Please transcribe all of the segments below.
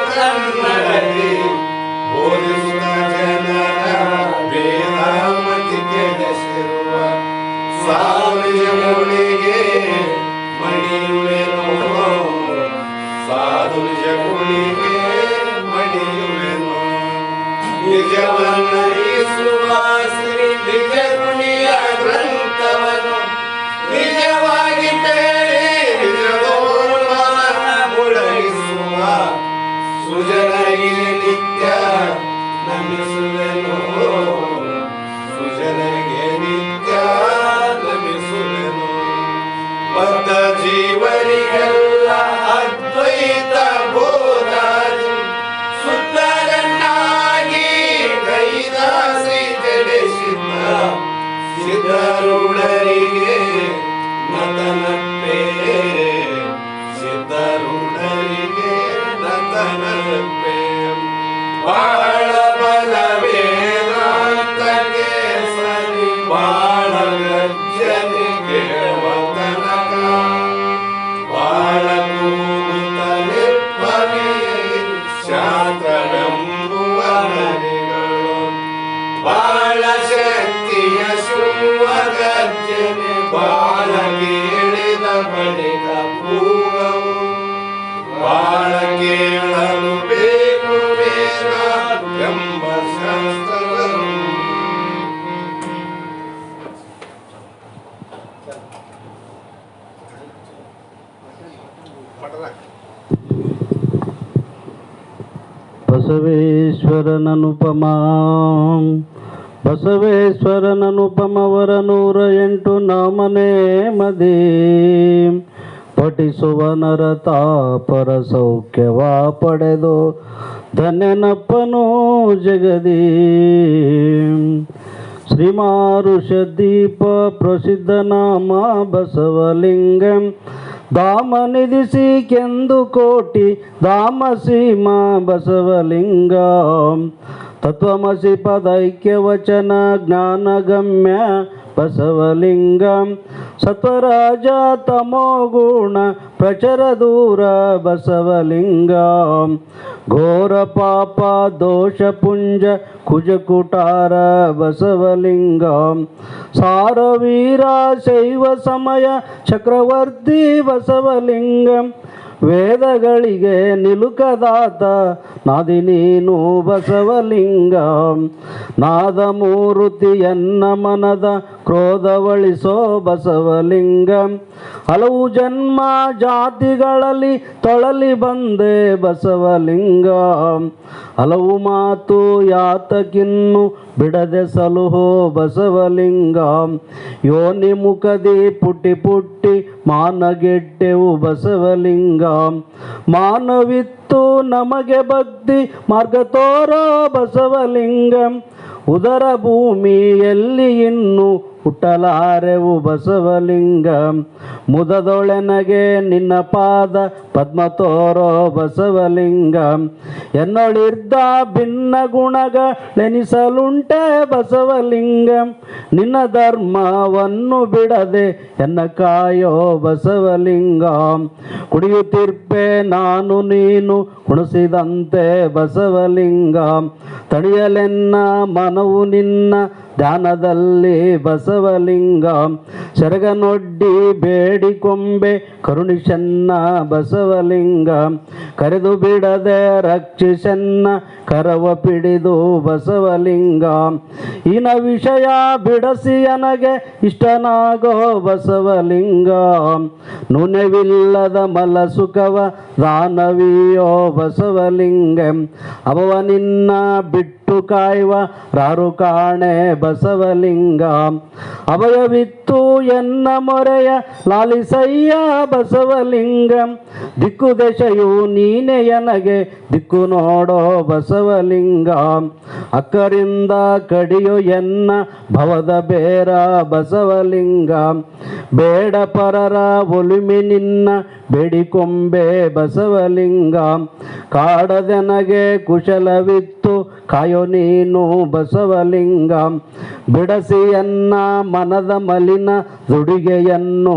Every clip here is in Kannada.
ಕನ್ನಡತಿ ಬೋಧಿಸುವ ಜನರ ಬೇರಾಮತಿ ಕೆಡಿಸಿರುವ ಸಾಲಿಯ ಮುಳಿಗೆ ಮಣಿಯುವೆನೋ ಸಾಧುಜ ಮುಳಿಗೆ ಮಣಿಯುವೆನೋ ನಿಜವನ್ನರಿಸುವ ಶ್ರೀ ನಿಜ ಗುಣಿಯ ಗ್ರಂಥವನ್ನು ನಿಜವಾಗಿ ಕೇಳಿ ನಿಜದೋರ್ವ ಮುಳಗಿಸುವ ಸುಜನರಿಗೆ ನಿತ್ಯ ನಮಿಸುವೆನೋ ಸುಜನರಿಗೆ ನಿತ್ಯ ನಮಿಸುವೆನೋ ಬದ್ಧ ಜೀವರಿಗೆಲ್ಲ ಅದ್ವೈತ ಬೋಧಾದಿ ಸುತ್ತರನ್ನಾಗಿ ಕೈದ ಶ್ರೀ ಜಡಿಸಿದ್ದ ಸಿದ್ಧರುಡರಿಗೆ ನತನಪ್ಪೆ ಸಿದ್ಧರುಡರಿಗೆ ನತನಪ್ಪೆ ಬಾಳ ಬಲವೇದಾಂತಕ್ಕೆ ಸರಿ ಬಾಳ ಗಜ್ಜನಿಗೆ ತನಕ ಬಾಳ ಕೂಗುತ್ತ ನಿರ್ಭವಿ ಶಾಂತವೆಂಬುವ ನರಿಗಳು ಬಾಳ ಶಕ್ತಿಯ ಶುವ ಗರ್ಜನೆ ಬಾಳ ಕೇಳಿದ ಬಳಿಕ ಪೂಗವು ಬಾಳ ಕೇಳಲು ಬೇಕು ಬೇಗ ಎಂಬ ಶಾಸ್ತ್ರವನ್ನು ಬಸವೇಶ್ವರನನುಪಮವರ 108 ನಾಮನೇ ಮದಿ ಪಠಿಸುವ ನರತಾಪರ ಸೌಖ್ಯವ ಪಡೆದು ಧನ್ಯನಪ್ಪನು ಜಗದಿ ಶ್ರೀಮಾರುಷದೀಪ ಪ್ರಸಿದ್ಧ ನಾಮ ಬಸವಲಿಂಗಂ ಧಾಮ ನಿಧಿಸಿ ಕೆಂದು ಕೋಟಿ ಧಾಮ ಸೀಮಾ ಬಸವಲಿಂಗ ತತ್ವಮಸಿ ಪದೈಕ್ಯ ವಚನ ಜ್ಞಾನಗಮ್ಯ ಬಸವಲಿಂಗ ಸತ್ವರಾಜ ತಮೋಗುಣ ಪ್ರಚರ ದೂರ ಬಸವಲಿಂಗ ಘೋರ ಪಾಪ ದೋಷ ಪುಂಜ ಕುಜಕುಟಾರ ಬಸವಲಿಂಗ ಸಾರವೀರ ಶೈವ ಸಮಯ ಚಕ್ರವರ್ತಿ ಬಸವಲಿಂಗ ವೇದಗಳಿಗೆ ನಿಲುಕದಾತ ನಾದಿ ನೀನು ಬಸವಲಿಂಗ ನಾದಮೂರುತಿಯನ್ನ ಮನದ ಕ್ರೋಧವಳಿಸೋ ಬಸವಲಿಂಗ ಹಲವು ಜನ್ಮ ಜಾತಿಗಳಲ್ಲಿ ತೊಳಲಿ ಬಂದೆ ಬಸವಲಿಂಗ ಹಲವು ಮಾತು ಯಾತಕಿನ್ನು ಬಿಡದೆ ಸಲುಹೋ ಬಸವಲಿಂಗ ಯೋನಿ ಮುಖದಿ ಪುಟ್ಟಿ ಪುಟ್ಟಿ ಮಾನಗೆಟ್ಟೆವು ಬಸವಲಿಂಗ ಮಾನವಿತ್ತು ನಮಗೆ ಭಕ್ತಿ ಮಾರ್ಗ ತೋರ ಬಸವಲಿಂಗ ಉದರ ಭೂಮಿಯಲ್ಲಿ ಇನ್ನು ಹುಟ್ಟಲಾರೆವು ಬಸವಲಿಂಗ ಮುದದೊಳೆನಗೆ ನಿನ್ನ ಪಾದ ಪದ್ಮ ತೋರೋ ಬಸವಲಿಂಗ ಎನ್ನೊಳಿರ್ದ ಭಿನ್ನ ಗುಣಗಳೆನಿಸಲುಂಟೆ ಬಸವಲಿಂಗ ನಿನ್ನ ಧರ್ಮವನ್ನು ಬಿಡದೆ ಎನ್ನ ಕಾಯೋ ಬಸವಲಿಂಗ ಕುಡಿಯುತ್ತಿರ್ಪೆ ನಾನು ನೀನು ಕುಣಿಸಿದಂತೆ ಬಸವಲಿಂಗ ತಣಿಯಲೆನ್ನ ಮನವು ನಿನ್ನ ಧ್ಯಾನದಲ್ಲಿ ಬಸವಲಿಂಗ ಸೆರಗನೊಡ್ಡಿ ಬೇಡಿಕೊಂಬೆ ಕರುಣಿಸನ್ನ ಬಸವಲಿಂಗ ಕರೆದು ಬಿಡದೆ ರಕ್ಷಿಸನ್ನ ಕರವ ಪಿಡಿದು ಬಸವಲಿಂಗ ಇನ ವಿಷಯ ಬಿಡಸಿ ನನಗೆ ಇಷ್ಟನಾಗೋ ಬಸವಲಿಂಗ ನುನೆವಿಲ್ಲದ ಮಲ ಸುಖವ ದಾನವಿಯೋ ಬಸವಲಿಂಗ ಅವವ ನಿನ್ನ ಬಿಟ್ಟು ಕಾಯುವ ರಾರು ಕಾಣೆ ಬಸವಲಿಂಗ ಅಭಯವಿತ್ತು ಎನ್ನ ಮೊರೆಯ ಲಾಲಿಸಯ್ಯ ಬಸವಲಿಂಗ ದಿಕ್ಕು ದಶೆಯು ನೀನೆ ನನಗೆ ದಿಕ್ಕು ನೋಡೋ ಬಸವಲಿಂಗ ಅಕ್ಕರಿಂದ ಕಡಿಯೋ ಎನ್ನ ಭವದ ಬೇರ ಬಸವಲಿಂಗ ಬೇಡ ಪರರ ಒಲುಮೆ ನಿನ್ನ ಬೇಡಿಕೊಂಬೆ ಬಸವಲಿಂಗ ಕಾಡದೆನಗೆ ಕುಶಲವಿತ್ತು ಕಾಯೋ ನೀನು ಬಸವಲಿಂಗ. ಬಿಡಸಿಯನ್ನ ಮನದ ಮಲಿನ ದುಡಿಗೆಯನ್ನು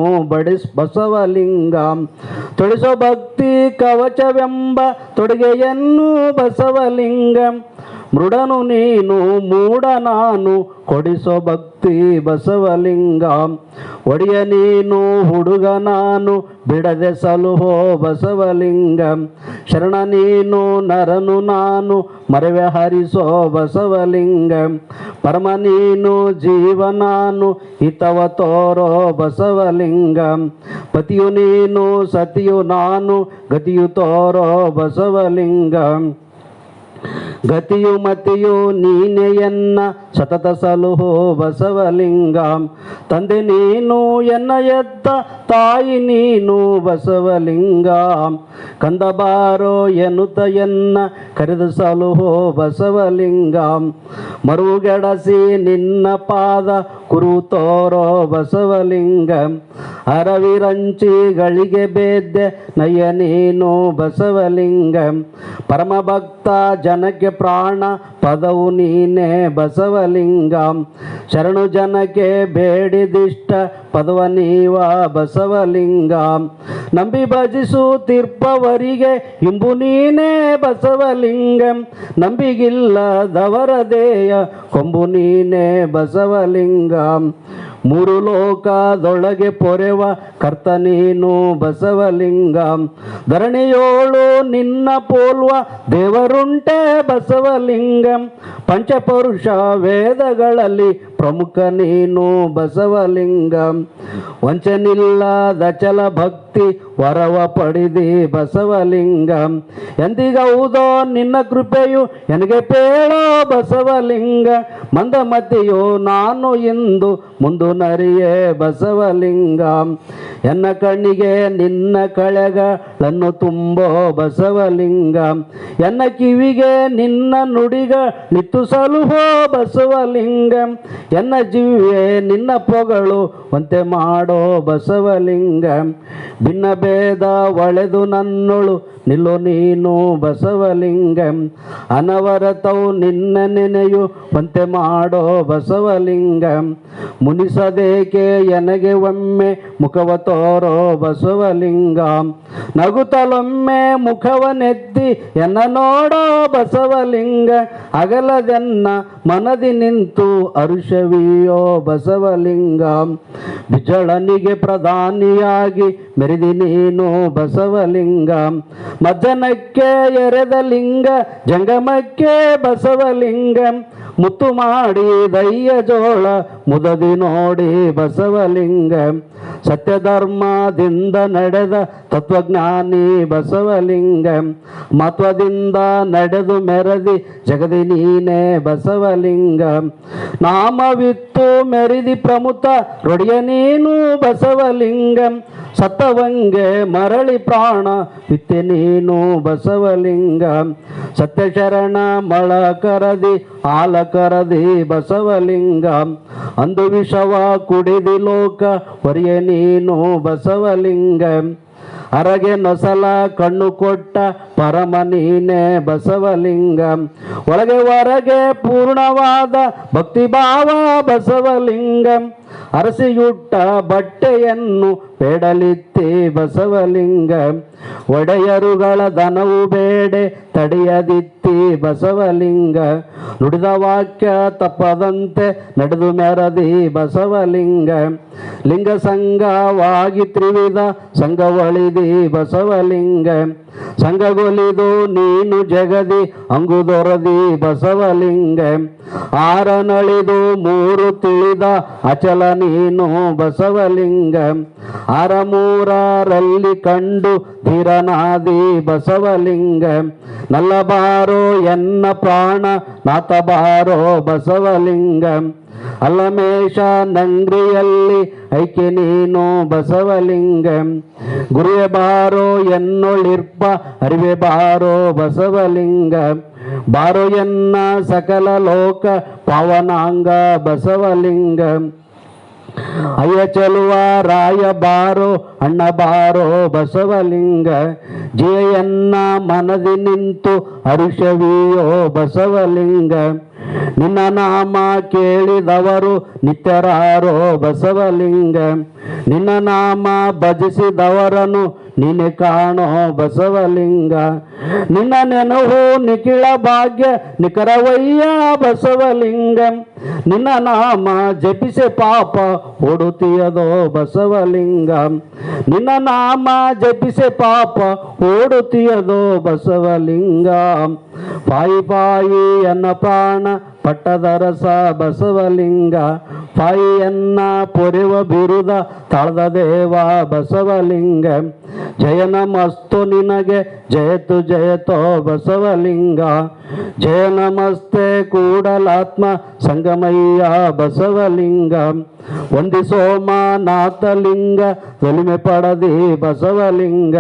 ಬಸವಲಿಂಗ. ತೊಡಿಸೋ ಭಕ್ತಿ ಕವಚವೆಂಬ ತೊಡುಗೆಯನ್ನು ಬಸವಲಿಂಗ. ಮೃಡನು ನೀನು ಮೂಢ ನಾನು ಕೊಡಿಸೋ ಭಕ್ತಿ ಬಸವಲಿಂಗ. ಒಡೆಯ ನೀನು ಹುಡುಗ ನಾನು ಬಿಡದೆ ಸಲುಹೋ ಬಸವಲಿಂಗ. ಶರಣ ನೀನು ನರನು ನಾನು ಮರವೆ ಹರಿಸೋ ಬಸವಲಿಂಗ. ಪರಮ ನೀನು ಜೀವ ನಾನು ಹಿತವ ತೋರೋ ಬಸವಲಿಂಗ. ಪತಿಯು ನೀನು ಸತಿಯು ನಾನು ಗತಿಯು ತೋರೋ ಬಸವಲಿಂಗ. ಗತಿಯು ಮತಿಯು ನೀನೆಯನ್ನ ಸತತ ಸಲುಹೋ ಬಸವಲಿಂಗ. ತಂದೆ ನೀನು ಎನ್ನ ಎತ್ತ ತಾಯಿ ನೀನು ಬಸವಲಿಂಗ. ಕಂದ ಬಾರೋ ಎನ್ನುತ್ತ ಎನ್ನ ಕರೆದು ಸಲುಹೋ ಬಸವಲಿಂಗ. ಮರುಗೆಡಸಿ ನಿನ್ನ ಪಾದ ಕುರು ತೋರೋ ಬಸವಲಿಂಗ. ಅರವಿರಂಚಿಗಳಿಗೆ ಬೇದ್ದೆ ನಯ್ಯ ನೀನು ಬಸವಲಿಂಗ. ಪರಮ ಭಕ್ತ ಜನಕ್ಕೆ ಪ್ರಾಣ ಪದವು ನೀನೇ ಬಸವಲಿಂಗ. ಶರಣು ಜನಕ್ಕೆ ಬೇಡಿದಿಷ್ಟ ಪದವ ನೀವ ಬಸವಲಿಂಗ. ನಂಬಿ ಭಜಿಸುತ್ತಿರ್ಪವರಿಗೆ ಇಂಬು ನೀನೇ ಬಸವಲಿಂಗ. ನಂಬಿಗಿಲ್ಲದವರ ದೇಯ ಕೊಂಬು ನೀನೇ ಬಸವಲಿಂಗ. ಮೂರು ಲೋಕದೊಳಗೆ ಪೊರೆವ ಕರ್ತ ನೀನು ಬಸವಲಿಂಗ. ಧರಣಿಯೋಳು ನಿನ್ನ ಪೋಲ್ವ ದೇವರುಂಟೆ ಬಸವಲಿಂಗ. ಪಂಚಪುರುಷ ವೇದಗಳಲ್ಲಿ ಪ್ರಮುಖ ನೀನು ಬಸವಲಿಂಗ. ವಂಚನಿಲ್ಲದ ಚಲ ಭಕ್ತಿ ವರವ ಪಡೆದಿ ಬಸವಲಿಂಗ. ಎಂದಿಗೌದೋ ನಿನ್ನ ಕೃಪೆಯು ನನಗೆ ಪೇಳೋ ಬಸವಲಿಂಗ. ಮಂದಮತಿಯೋ ನಾನು ಇಂದು ಮುಂದು ನರಿಯೇ ಬಸವಲಿಂಗ. ಎನ್ನ ಕಣ್ಣಿಗೆ ನಿನ್ನ ಕಳೆಗಳನ್ನು ತುಂಬೋ ಬಸವಲಿಂಗ. ಎನ್ನ ಕಿವಿಗೆ ನಿನ್ನ ನುಡಿಗ ನಿತ್ತು ಸಲುಹೋ ಬಸವಲಿಂಗ. ಎನ್ನ ಜೀವೆ ನಿನ್ನ ಪೊಗಳು ಒಂತೆ ಮಾಡೋ ಬಸವಲಿಂಗ. ಭಿನ್ನ ಭೇದ ಒಳೆದು ನನ್ನೊಳು ನಿಲ್ಲೋ ನೀನು ಬಸವಲಿಂಗ. ಅನವರತವು ನಿನ್ನ ನೆನೆಯು ಒಂತೆ ಮಾಡೋ ಬಸವಲಿಂಗ. ಮುನಿಸದೇಕೆ ಎನಗೆ ಒಮ್ಮೆ ಮುಖವ ತೋರೋ ಬಸವಲಿಂಗ. ನಗುತ್ತಲೊಮ್ಮೆ ಮುಖವನೆತ್ತಿ ಎನ್ನ ನೋಡೋ ಬಸವಲಿಂಗ. ಅಗಲದೆನ್ನ ಮನದಿ ನಿಂತು ಅರುಷವಿಯೋ ಬಸವಲಿಂಗ. ಬಿಜಳನಿಗೆ ಪ್ರಧಾನಿಯಾಗಿ ಮೆರೆದಿ ನೀನು ಬಸವಲಿಂಗ. ಮಜ್ಜನಕ್ಕೆ ಎರೆದ ಲಿಂಗ ಜಂಗಮಕ್ಕೆ ಬಸವಲಿಂಗ. ಮುತ್ತು ಮಾಡಿ ದಯ್ಯ ಜೋಳ ಮುದದಿ ನೋಡಿ ಬಸವಲಿಂಗ. ಸತ್ಯಧರ್ಮದಿಂದ ನಡೆದ ತತ್ವಜ್ಞಾನಿ ಬಸವಲಿಂಗ. ಮಹತ್ವದಿಂದ ನಡೆದು ಮೆರದಿ ಜಗದಿ ನೀನೇ ಬಸವಲಿಂಗ. ನಾಮವಿತ್ತು ಮೆರಿದಿ ಪ್ರಮುಖ ರೊಡಿಯ ನೀನು ಬಸವಲಿಂಗ. ಸತ್ತವಂಗೆ ಮರಳಿ ಪ್ರಾಣ ವಿತ್ತೆ ನೀನು ಬಸವಲಿಂಗ. ಸತ್ಯಶರಣ ಮಳ ಕರದಿ ಆಲ ಕರದಿ ಬಸವಲಿಂಗ. ಅಂದು ವಿಷವ ಕುಡಿದಿ ಲೋಕ ಹೊರೆಯ ನೀನು ಬಸವಲಿಂಗ. ಅರಗೆ ನೊಸಲ ಕಣ್ಣು ಕೊಟ್ಟ ಪರಮ ನೀನೇ ಬಸವಲಿಂಗ. ಒಳಗೆ ಹೊರಗೆ ಪೂರ್ಣವಾದ ಭಕ್ತಿಭಾವ ಬಸವಲಿಂಗ. ಅರಸಿಯುಟ್ಟ ಬಟ್ಟೆಯನ್ನು ಬೇಡಲಿತ್ತಿ ಬಸವಲಿಂಗ. ಒಡೆಯರುಗಳ ಧನವು ಬೇಡೆ ತಡೆಯದಿತ್ತಿ ಬಸವಲಿಂಗ. ನುಡಿದ ವಾಕ್ಯ ತಪ್ಪದಂತೆ ನಡೆದು ಮೆರದಿ ಬಸವಲಿಂಗ. ಲಿಂಗ ಸಂಘವಾಗಿ ತ್ರಿವಿಧ ಸಂಘವಳಿದಿ ಬಸವಲಿಂಗ. ಸಂಘಗೊಲಿದು ನೀನು ಜಗದಿ ಅಂಗುದೊರದಿ ಬಸವಲಿಂಗ. ಆರನಳಿದು ಮೂರು ತಿಳಿದ ಅಚಲ ನೀನು ಬಸವಲಿಂಗ. ಆರ ಮೂರರಲ್ಲಿ ಕಂಡು ಧೀರನಾದಿ ಬಸವಲಿಂಗ. ನಲ್ಲ ಬಾರೋ ಎನ್ನ ಪ್ರಾಣ ನಾಥ ಬಾರೋ ಬಸವಲಿಂಗ. ಅಲ್ಲಮೇಶ ನಂಗ್ರಿಯಲ್ಲಿ ಐಕ್ಯ ನೀನು ಬಸವಲಿಂಗ. ಗುರುವೆ ಬಾರೋ ಎನ್ನೊಳಿರ್ಪ ಅರಿವೆ ಬಾರೋ ಬಸವಲಿಂಗ. ಬಾರೋ ಎನ್ನ ಸಕಲ ಲೋಕ ಪಾವನಾಂಗ ಬಸವಲಿಂಗ. ಅಯ್ಯ ಚೆಲುವ ರಾಯ ಬಾರೋ ಅಣ್ಣ ಬಾರೋ ಬಸವಲಿಂಗ ಜಯನ್ನ ಮನದಿ ನಿಂತು ಹರುಷವಿಯೋ ಬಸವಲಿಂಗ ನಿನ್ನ ನಾಮ ಕೇಳಿದವರು ನಿತ್ಯರಾರೋ ಬಸವಲಿಂಗ ನಿನ್ನ ನಾಮ ಭಜಿಸಿದವರನ್ನು ನಿನ್ನೆ ಕಾಣೋ ಬಸವಲಿಂಗ ನಿನ್ನ ನೆನಹು ನಿಖಿಳ ಭಾಗ್ಯ ನಿಖರವಯ್ಯ ಬಸವಲಿಂಗ ನಿನ್ನ ನಾಮ ಜಪಿಸೆ ಪಾಪ ಓಡುತ್ತೀಯದೋ ಬಸವಲಿಂಗ ನಿನ್ನ ನಾಮ ಜಪಿಸೆ ಪಾಪ ಓಡುತ್ತೀಯದೋ ಬಸವಲಿಂಗ ಪಾಯಿ ಪಾಯಿ ಅನ್ನ ಪ್ರಾಣ ಪಟ್ಟದ ರಸ ಬಸವಲಿಂಗ ಪಾಯಿಯನ್ನ ಪೊರೆವ ಬಿರುದ ತಾಳ್ದ ದೇವ ಬಸವಲಿಂಗ ಜಯ ನಮಸ್ತು ನಿನಗೆ ಜಯತು ಜಯತೋ ಬಸವಲಿಂಗ ಜಯ ನಮಸ್ತೆ ಕೂಡಲಾತ್ಮ ಸಂಗಮಯ್ಯ ಬಸವಲಿಂಗ ವಂದಿಸೋಮನಾಥಲಿಂಗ ಒಲಿಮೆ ಪಡದಿ ಬಸವಲಿಂಗ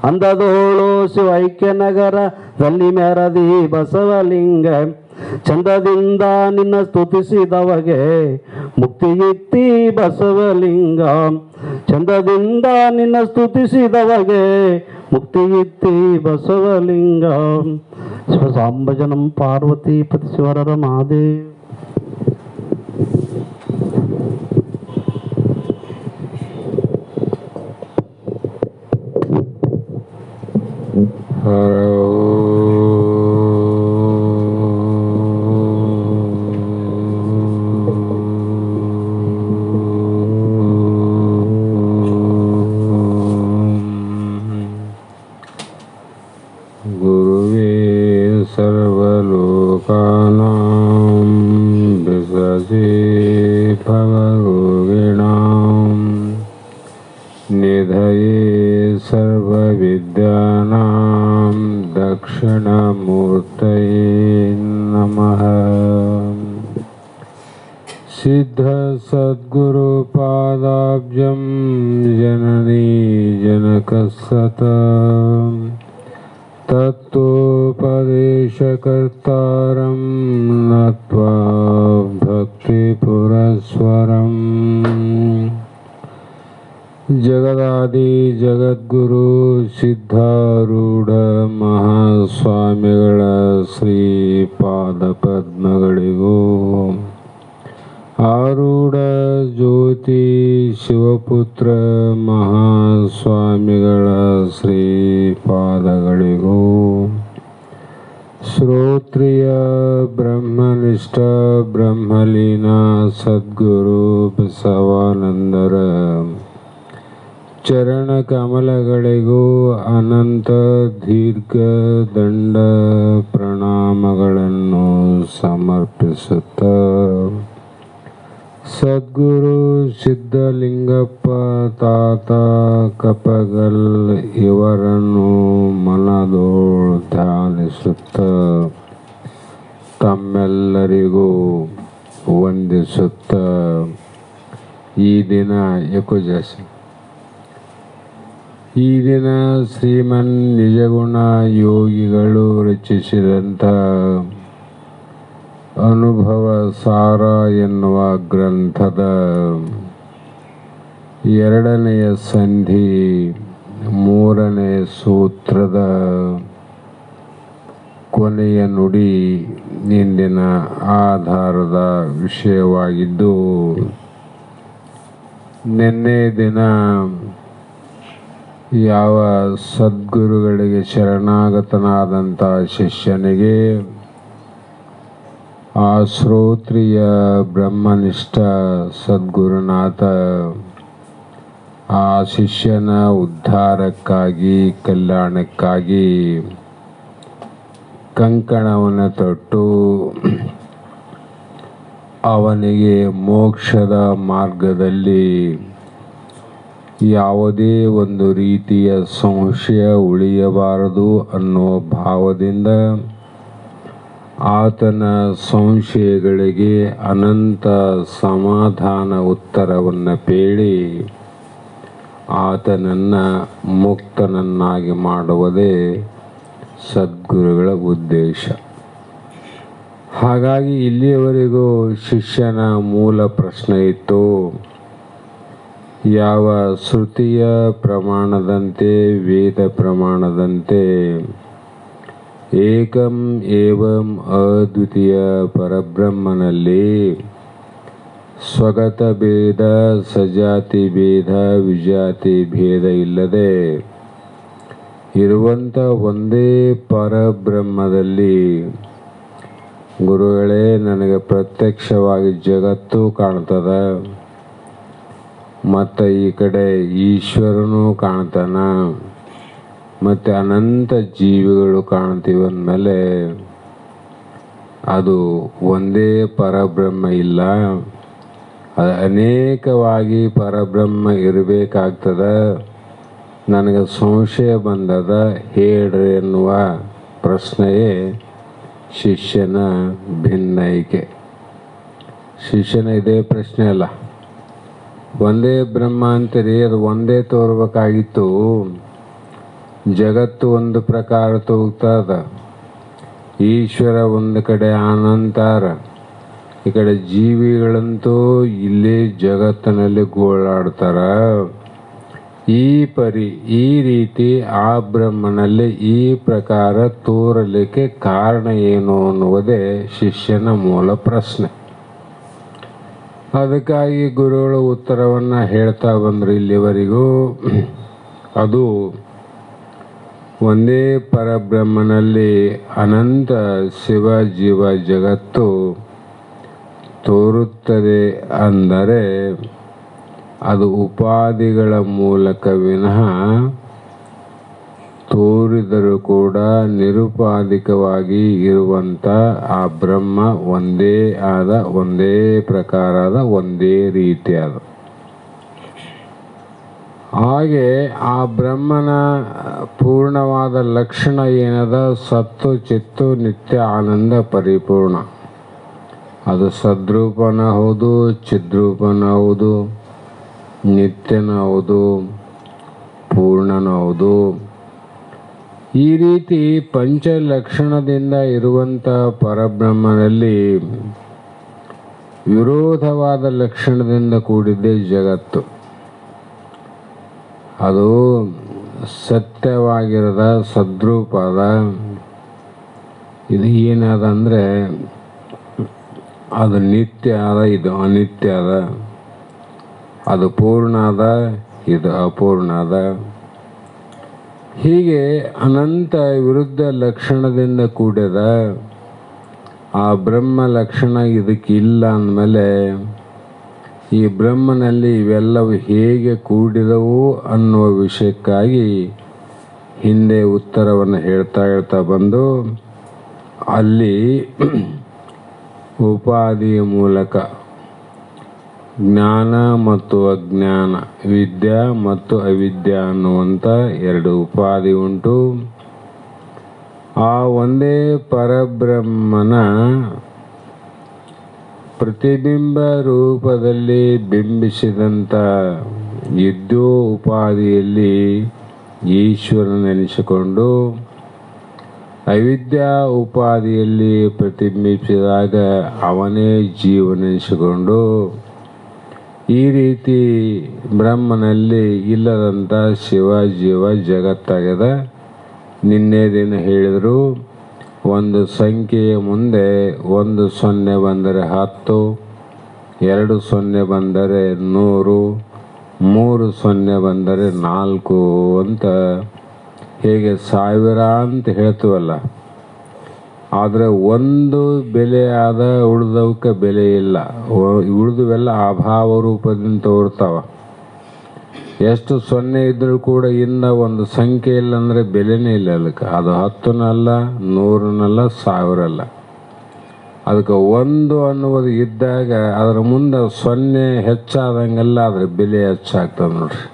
ಅಂದದೋಳು ಶಿವೈಕ್ಯನಗರದಲ್ಲಿ ಮೆರದಿ ಬಸವಲಿಂಗ ಚಂದದಿಂದ ನಿನ್ನ ಸ್ತುತಿಸಿದವಗೆ ಮುಕ್ತಿ ಇತ್ತಿ ಬಸವಲಿಂಗ ಚಂದದಿಂದ ನಿನ್ನ ಸ್ತುತಿಸಿದವಗೆ ಮುಕ್ತಿ ಇತ್ತಿ ಬಸವಲಿಂಗ ಶಿವಸಾಂಬಜನಂ ಪಾರ್ವತಿ ಪತಿಶ್ವರರ ಮಹಾದೇವ್ गुरुवे सर्वलोकानां विससे भवरोगिणां निधये सर्वविद्यानां दक्षिणमूर्तये नमः सिद्धसद्गुरुपादाब्जं जननी जनकसततं तत्तोपदेशकर्तारं नत्वा भक्तिपुरस्वरं जगदादि जगद्गुरु ಸಿದ್ಧಾರೂಢ ಮಹಾಸ್ವಾಮಿಗಳ ಶ್ರೀಪಾದಪದ್ಮಗಳಿಗೂ ಆರೂಢ ಜ್ಯೋತಿ ಶಿವಪುತ್ರ ಮಹಾಸ್ವಾಮಿಗಳ ಶ್ರೀಪಾದಗಳಿಗೂ ಶ್ರೋತ್ರಿಯ ಬ್ರಹ್ಮನಿಷ್ಠ ಬ್ರಹ್ಮಲೀನ ಸದ್ಗುರು ಬಸವಾನಂದರ ಚರಣ ಕಮಲಗಳಿಗೂ ಅನಂತ ದೀರ್ಘ ದಂಡ ಪ್ರಣಾಮಗಳನ್ನು ಸಮರ್ಪಿಸುತ್ತ ಸದ್ಗುರು ಸಿದ್ಧಲಿಂಗಪ್ಪ ತಾತ ಕಪಗಲ್ ಇವರನ್ನು ಮನದೋಳು ಧ್ಯಾನಿಸುತ್ತ ತಮ್ಮೆಲ್ಲರಿಗೂ ವಂದಿಸುತ್ತ ಈ ದಿನ ಈ ದಿನ ಶ್ರೀಮನ್ ನಿಜಗುಣ ಯೋಗಿಗಳು ರಚಿಸಿದಂಥ ಅನುಭವ ಸಾರ ಎನ್ನುವ ಗ್ರಂಥದ 2ನೆಯ ಸಂಧಿ 3ನೇ ಸೂತ್ರದ ಕೊನೆಯ ನುಡಿ ಇಂದಿನ ಆಧಾರದ ವಿಷಯವಾಗಿದ್ದು, ನಿನ್ನೆ ದಿನ ಯಾವ ಸದ್ಗುರುಗಳಿಗೆ ಶರಣಾಗತನಾದಂಥ ಶಿಷ್ಯನಿಗೆ ಆ ಶ್ರೋತ್ರಿಯ ಬ್ರಹ್ಮನಿಷ್ಠ ಸದ್ಗುರುನಾಥ ಆ ಶಿಷ್ಯನ ಉದ್ಧಾರಕ್ಕಾಗಿ ಕಲ್ಯಾಣಕ್ಕಾಗಿ ಕಂಕಣವನ್ನು ತೊಟ್ಟು ಅವನಿಗೆ ಮೋಕ್ಷದ ಮಾರ್ಗದಲ್ಲಿ ಯಾವುದೇ ಒಂದು ರೀತಿಯ ಸಂಶಯ ಉಳಿಯಬಾರದು ಅನ್ನೋ ಭಾವದಿಂದ ಆತನ ಸಂಶಯಗಳಿಗೆ ಅನಂತ ಸಮಾಧಾನ ಉತ್ತರವನ್ನು ಬೇಡಿ ಆತನನ್ನು ಮುಕ್ತನನ್ನಾಗಿ ಮಾಡುವುದೇ ಸದ್ಗುರುಗಳ ಉದ್ದೇಶ. ಹಾಗಾಗಿ ಇಲ್ಲಿಯವರೆಗೂ ಶಿಷ್ಯನ ಮೂಲ ಪ್ರಶ್ನೆ ಇತ್ತು, ಯಾವ ಶ್ರುತಿಯ ಪ್ರಮಾಣದಂತೆ ವೇದ ಪ್ರಮಾಣದಂತೆ ಏಕಂ ಏವಂ ಅದ್ವಿತೀಯ ಪರಬ್ರಹ್ಮನಲ್ಲಿ ಸ್ವಗತ ಭೇದ ಸಜಾತಿ ಭೇದ ವಿಜಾತಿ ಭೇದ ಇಲ್ಲದೆ ಇರುವಂಥ ಒಂದೇ ಪರಬ್ರಹ್ಮದಲ್ಲಿ ಗುರುಗಳೇ ನನಗೆ ಪ್ರತ್ಯಕ್ಷವಾಗಿ ಜಗತ್ತು ಕಾಣ್ತದ, ಮತ್ತು ಈ ಕಡೆ ಈಶ್ವರನು ಕಾಣ್ತಾನ, ಮತ್ತು ಅನಂತ ಜೀವಿಗಳು ಕಾಣ್ತೀವಿ ಅಂದಮೇಲೆ ಅದು ಒಂದೇ ಪರಬ್ರಹ್ಮ ಇಲ್ಲ, ಅದು ಅನೇಕವಾಗಿ ಪರಬ್ರಹ್ಮ ಇರಬೇಕಾಗ್ತದ. ನನಗೆ ಸಂಶಯ ಬಂದದ, ಹೇಳ್ರಿ ಎನ್ನುವ ಪ್ರಶ್ನೆಯೇ ಶಿಷ್ಯನ ಭಿನ್ನೈಕೆ. ಶಿಷ್ಯನ ಇದೇ ಪ್ರಶ್ನೆ ಅಲ್ಲ, ಒಂದೇ ಬ್ರಹ್ಮ ಅಂತೀರಿ, ಅದು ಒಂದೇ ತೋರ್ಬೇಕಾಗಿತ್ತು. ಜಗತ್ತು ಒಂದು ಪ್ರಕಾರ ತೋಗ್ತದ, ಈಶ್ವರ ಒಂದು ಕಡೆ ಅನಂತಾರ, ಈ ಕಡೆ ಜೀವಿಗಳಂತೂ ಇಲ್ಲೇ ಜಗತ್ತಿನಲ್ಲಿ ಗೋಳಾಡ್ತಾರ. ಈ ರೀತಿ ಆ ಬ್ರಹ್ಮನಲ್ಲಿ ಈ ಪ್ರಕಾರ ತೋರಲಿಕ್ಕೆ ಕಾರಣ ಏನು ಅನ್ನುವುದೇ ಶಿಷ್ಯನ ಮೂಲ ಪ್ರಶ್ನೆ. ಅದಕ್ಕಾಗಿ ಗುರುಗಳು ಉತ್ತರವನ್ನು ಹೇಳ್ತಾ ಬಂದರು ಇಲ್ಲಿವರೆಗೂ. ಅದು ಒಂದೇ ಪರಬ್ರಹ್ಮನಲ್ಲಿ ಅನಂತ ಶಿವ ಜೀವ ಜಗತ್ತು ತೋರುತ್ತದೆ ಅಂದರೆ ಅದು ಉಪಾಧಿಗಳ ಮೂಲಕ ವಿನಃ ತೋರಿದರೂ ಕೂಡ ನಿರುಪಾಧಿಕವಾಗಿ ಇರುವಂಥ ಆ ಬ್ರಹ್ಮ ಒಂದೇ ಆದ, ಒಂದೇ ಪ್ರಕಾರದ, ಒಂದೇ ರೀತಿಯಾದ. ಹಾಗೆ ಆ ಬ್ರಹ್ಮನ ಪೂರ್ಣವಾದ ಲಕ್ಷಣ ಏನದ? ಸತ್ತು ಚಿತ್ತು ನಿತ್ಯ ಆನಂದ ಪರಿಪೂರ್ಣ. ಅದು ಸದ್ರೂಪನ ಹೌದು, ಚಿದ್ರೂಪನ ಹೌದು, ನಿತ್ಯನ ಹೌದು, ಪೂರ್ಣನ ಹೌದು. ಈ ರೀತಿ ಪಂಚಲಕ್ಷಣದಿಂದ ಇರುವಂಥ ಪರಬ್ರಹ್ಮನಲ್ಲಿ ವಿರೋಧವಾದ ಲಕ್ಷಣದಿಂದ ಕೂಡಿದ್ದೇ ಜಗತ್ತು. ಅದು ಸತ್ಯವಾಗಿರದ ಸದ್ರೂಪದ. ಇದು ಏನದಂದರೆ ಅದು ನಿತ್ಯ ಅದ, ಇದು ಅನಿತ್ಯ ಅದ. ಅದು ಪೂರ್ಣ ಅದ, ಇದು ಅಪೂರ್ಣ ಅದ. ಹೀಗೆ ಅನಂತ ವಿರುದ್ಧ ಲಕ್ಷಣದಿಂದ ಕೂಡಿದ ಆ ಬ್ರಹ್ಮ ಲಕ್ಷಣ ಇದಕ್ಕಿಲ್ಲ ಅಂದಮೇಲೆ ಈ ಬ್ರಹ್ಮನಲ್ಲಿ ಇವೆಲ್ಲವೂ ಹೇಗೆ ಕೂಡಿದವು ಅನ್ನುವ ವಿಷಯಕ್ಕಾಗಿ ಹಿಂದೆ ಉತ್ತರವನ್ನು ಹೇಳ್ತಾ ಬಂದು ಅಲ್ಲಿ ಉಪಾಧಿಯ ಮೂಲಕ ಜ್ಞಾನ ಮತ್ತು ಅಜ್ಞಾನ, ವಿದ್ಯಾ ಮತ್ತು ಅವಿದ್ಯಾ ಅನ್ನುವಂಥ ಎರಡು ಉಪಾಧಿ ಉಂಟು. ಆ ಒಂದೇ ಪರಬ್ರಹ್ಮನ ಪ್ರತಿಬಿಂಬ ರೂಪದಲ್ಲಿ ಬಿಂಬಿಸಿದಂಥ ಇದ್ದೋ ಉಪಾಧಿಯಲ್ಲಿ ಈಶ್ವರನೆನಿಸಿಕೊಂಡು, ಅವಿದ್ಯಾ ಉಪಾಧಿಯಲ್ಲಿ ಪ್ರತಿಬಿಂಬಿಸಿದಾಗ ಅವನೇ ಜೀವನೆನಿಸಿಕೊಂಡು, ಈ ರೀತಿ ಬ್ರಹ್ಮನಲ್ಲಿ ಇಲ್ಲದಂಥ ಶಿವ ಜೀವ ಜಗತ್ತಾಗ್ಯದ. ನಿನ್ನೆ ದಿನ ಹೇಳಿದರು, ಒಂದು ಸಂಖ್ಯೆಯ ಮುಂದೆ 1 0 ಬಂದರೆ 10, 2 0 ಬಂದರೆ 100, 3 0 ಬಂದರೆ 4 ಅಂತ ಹೇಗೆ 1000 ಅಂತ ಹೇಳ್ತೀವಲ್ಲ. ಆದರೆ ಒಂದು ಬೆಲೆ ಆದ, ಉಳಿದವಕ್ಕೆ ಬೆಲೆ ಇಲ್ಲ. ಉಳಿದವೆಲ್ಲ ಅಭಾವ ರೂಪದಿಂದ ತೋರ್ತಾವ. ಎಷ್ಟು 0 ಇದ್ರೂ ಕೂಡ ಇಂದ ಒಂದು ಸಂಖ್ಯೆ ಇಲ್ಲ ಅಂದರೆ ಬೆಲೆನೇ ಇಲ್ಲ ಅದಕ್ಕೆ. ಅದು 10ನಲ್ಲ, 100ನಲ್ಲ, 1000 ಅಲ್ಲ. ಅದಕ್ಕೆ 1 ಅನ್ನುವುದು ಇದ್ದಾಗ ಅದರ ಮುಂದೆ 0 ಹೆಚ್ಚಾದಂಗೆಲ್ಲ ಅದ್ರ ಬೆಲೆ ಹೆಚ್ಚಾಗ್ತದೆ ನೋಡ್ರಿ.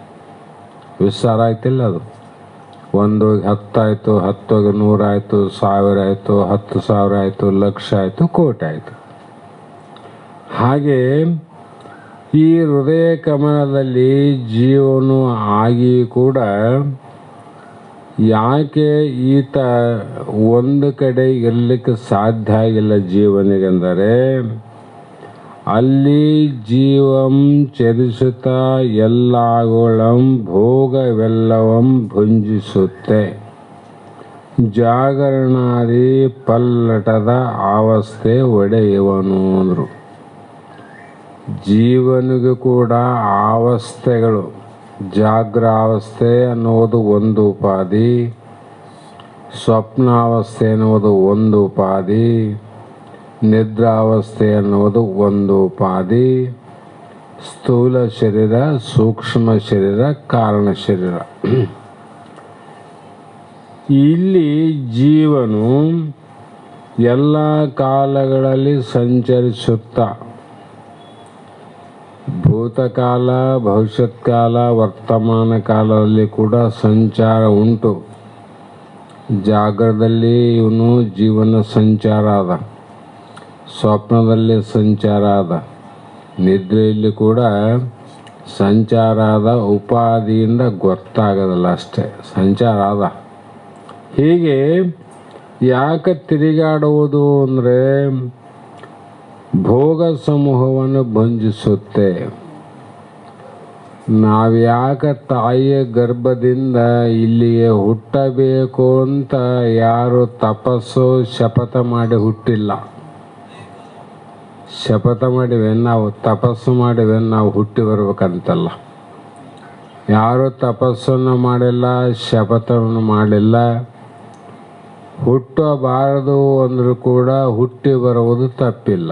ವಿಸ್ತಾರ ಆಯ್ತಿಲ್ಲ ಅದು. 1 10 ಆಯಿತು, 10 100 ಆಯಿತು, 1000 ಆಯಿತು, 10,000 ಆಯಿತು, ಲಕ್ಷ ಆಯಿತು, ಕೋಟಿ ಆಯಿತು. ಹಾಗೆ ಈ ಹೃದಯ ಕಮಲದಲ್ಲಿ ಜೀವನು ಆಗಿ ಕೂಡ ಯಾಕೆ ಈತ ಒಂದು ಕಡೆ ಇರಲಿಕ್ಕೆ ಸಾಧ್ಯ ಆಗಿಲ್ಲ ಜೀವನಿಗೆಂದರೆ ಅಲ್ಲಿ ಜೀವಂ ಚರಿಸುತ್ತ ಎಲ್ಲಾಗುಳಂ ಭೋಗವೆಲ್ಲವಂ ಭುಂಜಿಸುತ್ತೆ. ಜಾಗರಣಾದಿ ಪಲ್ಲಟದ ಅವಸ್ಥೆ ಒಡೆಯುವನು ಅಂದರು. ಜೀವನಿಗೂ ಕೂಡ ಅವಸ್ಥೆಗಳು, ಜಾಗ್ರಾವಸ್ಥೆ ಅನ್ನುವುದು ಒಂದು ಉಪಾಧಿ, ಸ್ವಪ್ನಾವಸ್ಥೆ ಎನ್ನುವುದು ಒಂದು ಉಪಾಧಿ, ನಿದ್ರಾವಸ್ಥೆ ಅನ್ನುವುದು ಒಂದು ಉಪಾಧಿ, ಸ್ಥೂಲ ಶರೀರ, ಸೂಕ್ಷ್ಮ ಶರೀರ, ಕಾರಣ ಶರೀರ. ಇಲ್ಲಿ ಜೀವನು ಎಲ್ಲ ಕಾಲಗಳಲ್ಲಿ ಸಂಚರಿಸುತ್ತ ಭೂತಕಾಲ, ಭವಿಷ್ಯತ್ ಕಾಲ, ವರ್ತಮಾನ ಕಾಲದಲ್ಲಿ ಕೂಡ ಸಂಚಾರ ಉಂಟು. ಜಾಗರದಲ್ಲಿ ಇವನು ಜೀವನ ಸಂಚಾರ ಆದ, ಸ್ವಪ್ನದಲ್ಲಿ ಸಂಚಾರ ಆದ, ನಿದ್ರೆಯಲ್ಲಿ ಕೂಡ ಸಂಚಾರ ಆದ. ಉಪಾಧಿಯಿಂದ ಗೊತ್ತಾಗೋದಿಲ್ಲ ಅಷ್ಟೇ, ಸಂಚಾರ ಆದ. ಹೀಗೆ ಯಾಕೆ ತಿರುಗಾಡುವುದು ಅಂದರೆ ಭೋಗ ಸಮೂಹವನ್ನು ಭಂಜಿಸುತ್ತೆ. ನಾವ್ಯಾಕೆ ತಾಯಿಯ ಗರ್ಭದಿಂದ ಇಲ್ಲಿಗೆ ಹುಟ್ಟಬೇಕು ಅಂತ ಯಾರು ತಪಸ್ಸು ಶಪಥ ಮಾಡಿ ಹುಟ್ಟಿಲ್ಲ. ಶಪಥ ಮಾಡಿವೆ ನಾವು, ತಪಸ್ಸು ಮಾಡಿವೆ ನಾವು ಹುಟ್ಟಿ ಬರ್ಬೇಕಂತಲ್ಲ. ಯಾರು ತಪಸ್ಸನ್ನು ಮಾಡಿಲ್ಲ, ಶಪಥವನ್ನು ಮಾಡಿಲ್ಲ. ಹುಟ್ಟಬಾರದು ಅಂದರೂ ಕೂಡ ಹುಟ್ಟಿ ಬರುವುದು ತಪ್ಪಿಲ್ಲ.